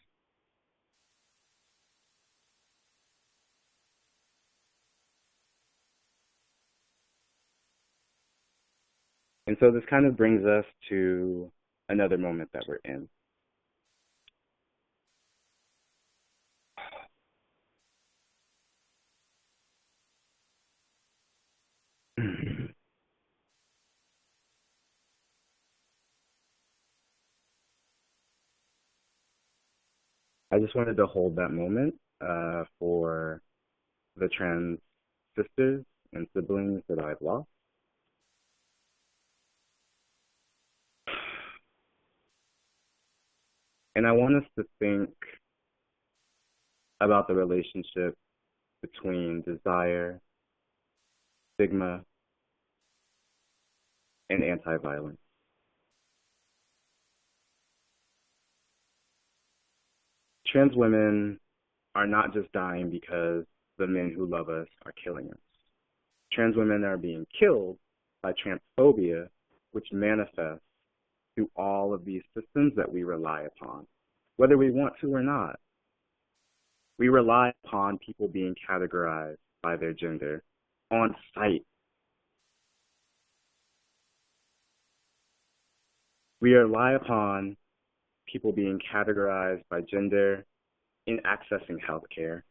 And so this kind of brings us to another moment that we're in. I just wanted to hold that moment for the trans sisters and siblings that I've lost. And I want us to think about the relationship between desire, stigma, and anti-violence. Trans women are not just dying because the men who love us are killing us. Trans women are being killed by transphobia, which manifests through all of these systems that we rely upon, whether we want to or not. We rely upon people being categorized by their gender on site. We rely upon people being categorized by gender in accessing healthcare.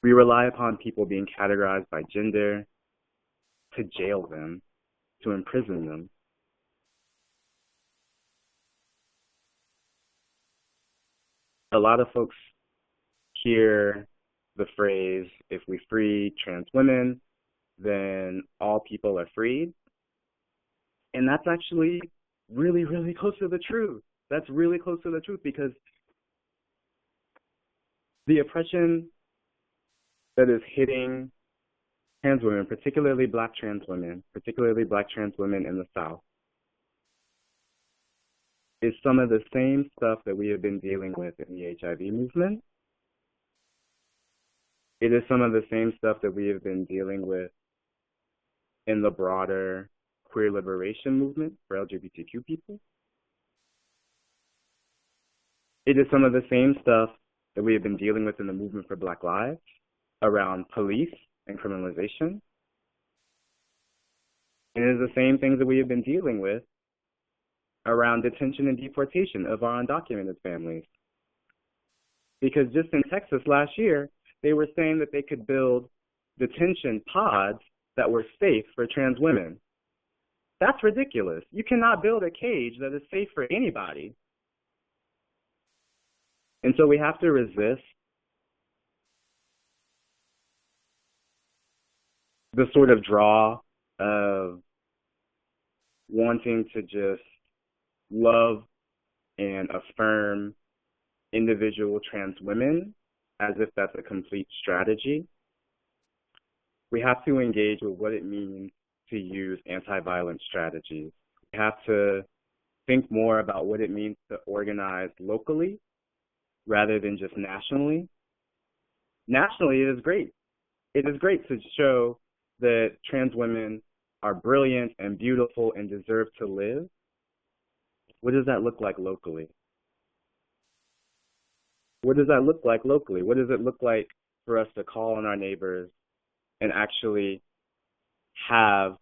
We rely upon people being categorized by gender to jail them, to imprison them. A lot of folks hear the phrase, if we free trans women, then all people are freed. And that's actually really, really close to the truth. That's really close to the truth, because the oppression that is hitting trans women, particularly Black trans women in the South, is some of the same stuff that we have been dealing with in the HIV movement. It is some of the same stuff that we have been dealing with in the broader queer liberation movement for LGBTQ people. It is some of the same stuff that we have been dealing with in the movement for Black lives around police and criminalization. And it is the same things that we have been dealing with around detention and deportation of our undocumented families. Because just in Texas last year, they were saying that they could build detention pods that were safe for trans women. That's ridiculous. You cannot build a cage that is safe for anybody. And so we have to resist the sort of draw of wanting to just love and affirm individual trans women as if that's a complete strategy. We have to engage with what it means to use anti-violence strategies. We have to think more about what it means to organize locally rather than just nationally. Nationally, it is great. It is great to show that trans women are brilliant and beautiful and deserve to live. What does that look like locally? What does that look like locally? What does it look like for us to call on our neighbors and actually have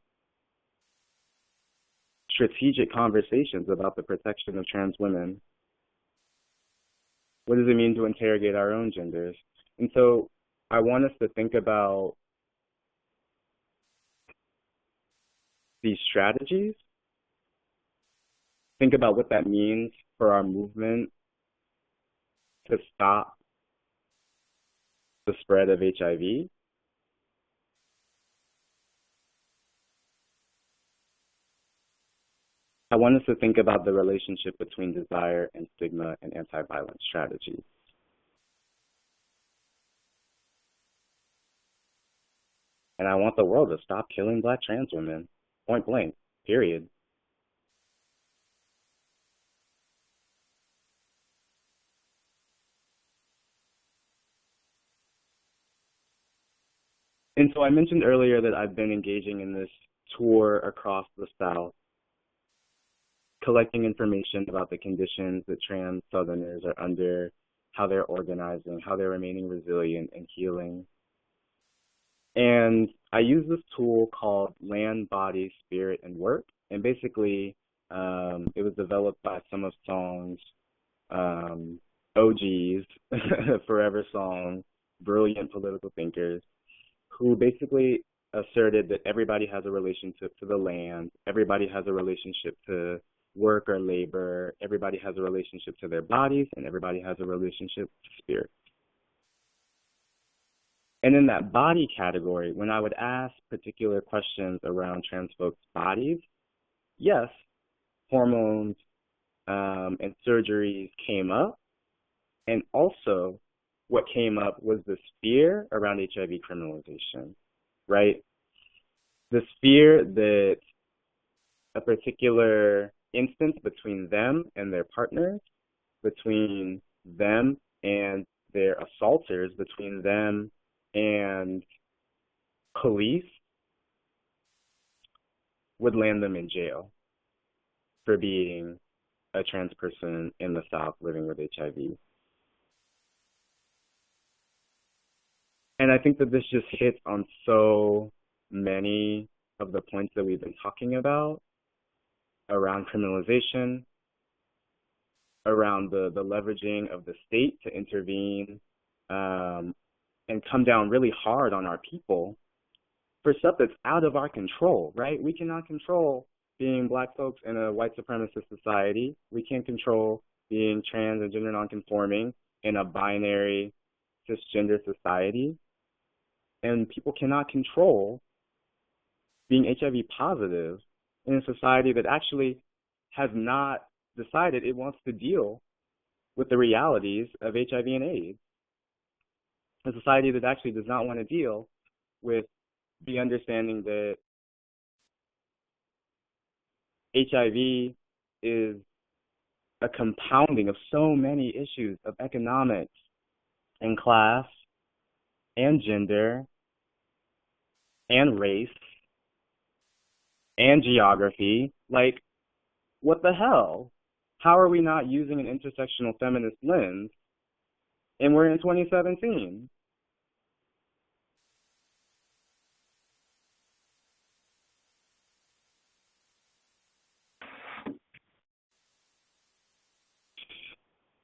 strategic conversations about the protection of trans women? What does it mean to interrogate our own genders? And so I want us to think about these strategies, think about what that means for our movement to stop the spread of HIV. I want us to think about the relationship between desire and stigma and anti-violence strategies. And I want the world to stop killing Black trans women, point blank, period. And so I mentioned earlier that I've been engaging in this tour across the South, collecting information about the conditions that trans Southerners are under, how they're organizing, how they're remaining resilient and healing. And I use this tool called Land, Body, Spirit, and Work. And basically, it was developed by some of Song's OGs, Forever Song, brilliant political thinkers, who basically asserted that everybody has a relationship to the land, everybody has a relationship to work or labor, everybody has a relationship to their bodies, and everybody has a relationship to spirit. And in that body category, when I would ask particular questions around trans folks' bodies, yes, hormones and surgeries came up, and also what came up was this fear around HIV criminalization, right? This fear that a particular instance between them and their partners, between them and their assaulters, between them and police, would land them in jail for being a trans person in the South living with HIV. And I think that this just hits on so many of the points that we've been talking about around criminalization, around the leveraging of the state to intervene and come down really hard on our people for stuff that's out of our control, right? We cannot control being Black folks in a white supremacist society. We can't control being trans and gender nonconforming in a binary cisgender society. And people cannot control being HIV positive in a society that actually has not decided it wants to deal with the realities of HIV and AIDS. A society that actually does not want to deal with the understanding that HIV is a compounding of so many issues of economics and class and gender and race and geography. Like, what the hell? How are we not using an intersectional feminist lens? And we're in 2017.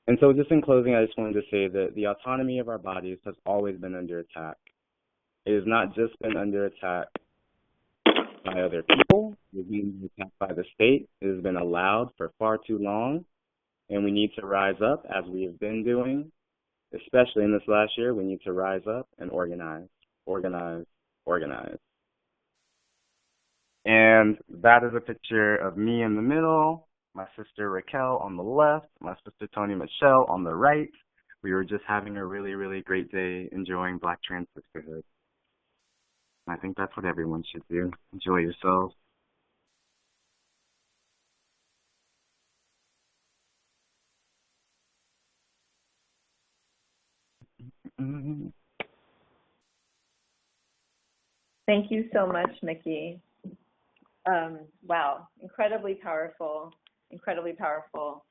And so just in closing, I just wanted to say that the autonomy of our bodies has always been under attack. It has not just been under attack by other people. It has been attacked by the state. It has been allowed for far too long. And we need to rise up, as we have been doing, especially in this last year. We need to rise up and organize, organize, organize. And that is a picture of me in the middle my sister Raquel on the left, my sister Tony Michelle on the right. We were just having a really, really great day enjoying Black trans sisterhood. I think that's what everyone should do. Enjoy yourselves. Mm-hmm. Thank you so much, Micky. Wow, incredibly powerful, incredibly powerful.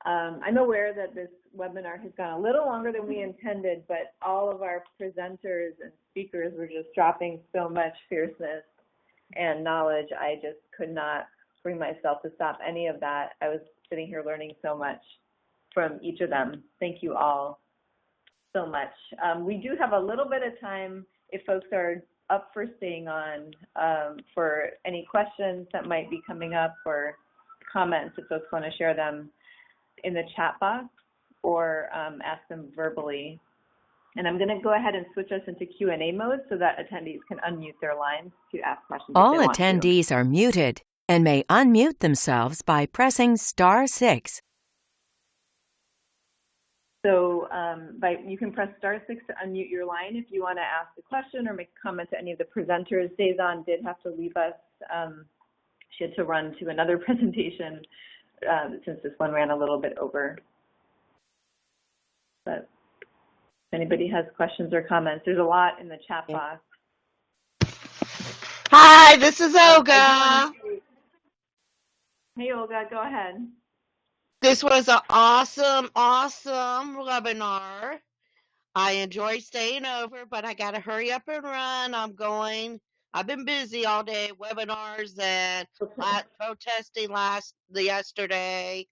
I'm aware that this webinar has gone a little longer than we intended, but all of our presenters and speakers were just dropping so much fierceness and knowledge. I just could not bring myself to stop any of that. I was sitting here learning so much from each of them. Thank you all so much. We do have a little bit of time if folks are up for staying on for any questions that might be coming up or comments if folks want to share them in the chat box or ask them verbally. And I'm going to go ahead and switch us into Q&A mode so that attendees can unmute their lines to ask questions. All attendees are muted and may unmute themselves by pressing *6. So you can press *6 to unmute your line if you want to ask a question or make a comment to any of the presenters. Dazon did have to leave us. She had to run to another presentation since this one ran a little bit over. But if anybody has questions or comments, there's a lot in the chat box. Hi, this is Olga. Hey, Olga, go ahead. This was an awesome webinar. I enjoyed staying over, but I got to hurry up and run. I've been busy all day, webinars and protesting yesterday.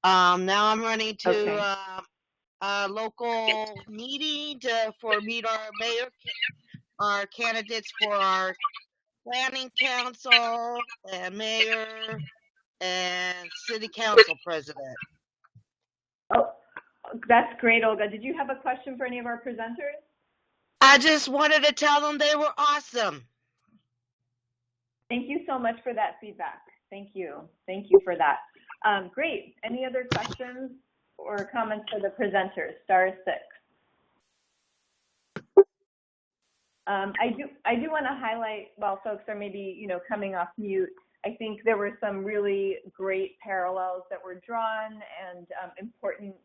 Now I'm running to a local meeting to meet our mayor, our candidates for our planning council and mayor and city council president. Oh, that's great, Olga. Did you have a question for any of our presenters? I just wanted to tell them they were awesome. Thank you so much for that feedback. Thank you. Thank you for that. Great. Any other questions or comments for the presenters? *6. I do want to highlight, while folks are maybe coming off mute, I think there were some really great parallels that were drawn and important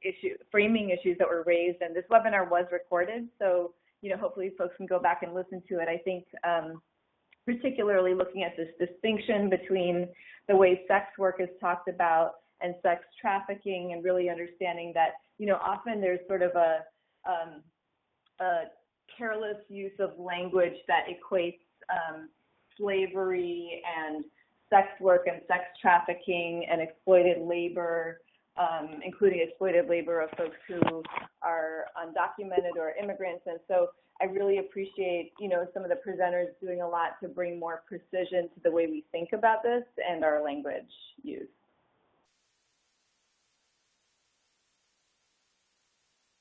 framing issues that were raised. And this webinar was recorded, so hopefully folks can go back and listen to it. I think particularly looking at this distinction between the way sex work is talked about and sex trafficking, and really understanding that often there's sort of a careless use of language that equates slavery and sex work and sex trafficking and exploited labor, including exploited labor of folks who are undocumented or immigrants. And so I really appreciate, some of the presenters doing a lot to bring more precision to the way we think about this and our language use.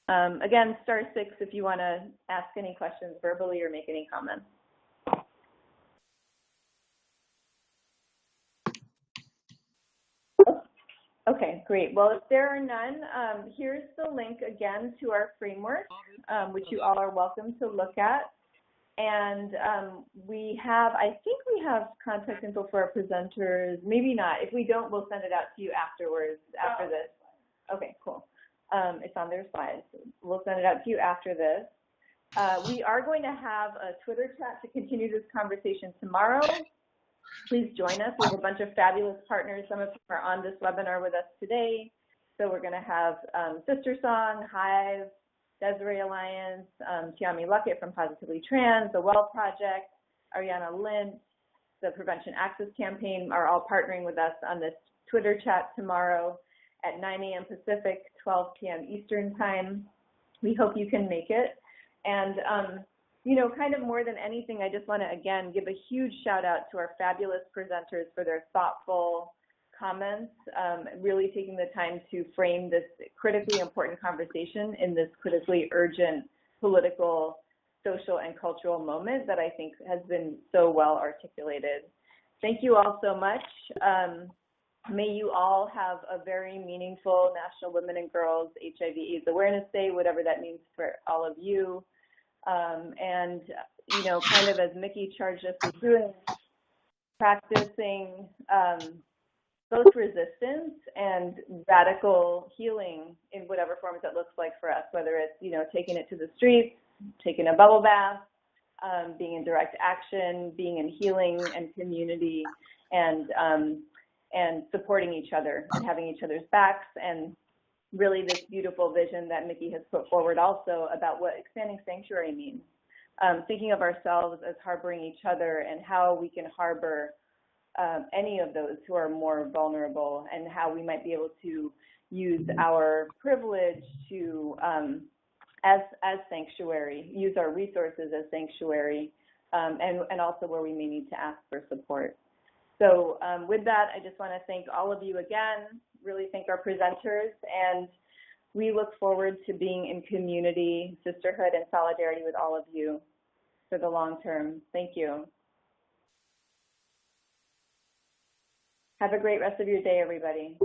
Again, *6 if you want to ask any questions verbally or make any comments. Okay, great. Well, if there are none, here's the link again to our framework, which you all are welcome to look at. And I think we have contact info for our presenters. Maybe not. If we don't, we'll send it out to you afterwards, after this. Okay, cool. It's on their slides. We'll send it out to you after this. We are going to have a Twitter chat to continue this conversation tomorrow. Please join us. We have a bunch of fabulous partners. Some of them are on this webinar with us today. So we're going to have Sister Song, Hive, Desiree Alliance, Tiami Luckett from Positively Trans, the Well Project, Ariana Lynch, the Prevention Access Campaign are all partnering with us on this Twitter chat tomorrow at 9 a.m. Pacific, 12 p.m. Eastern Time. We hope you can make it. And, kind of more than anything, I just want to, again, give a huge shout out to our fabulous presenters for their thoughtful comments, really taking the time to frame this critically important conversation in this critically urgent political, social, and cultural moment that I think has been so well articulated. Thank you all so much. May you all have a very meaningful National Women and Girls HIV/AIDS Awareness Day, whatever that means for all of you. And, you know, kind of as Micky charged us with doing, practicing both resistance and radical healing in whatever forms that looks like for us, whether it's, you know, taking it to the streets, taking a bubble bath, being in direct action, being in healing and community, and supporting each other and having each other's backs, and really this beautiful vision that Micky has put forward also about what expanding sanctuary means. Thinking of ourselves as harboring each other and how we can harbor any of those who are more vulnerable, and how we might be able to use our privilege to, as sanctuary, use our resources as sanctuary, and also where we may need to ask for support. So with that, I just want to thank all of you again, really thank our presenters, and we look forward to being in community, sisterhood, and solidarity with all of you for the long term. Thank you. Have a great rest of your day, everybody.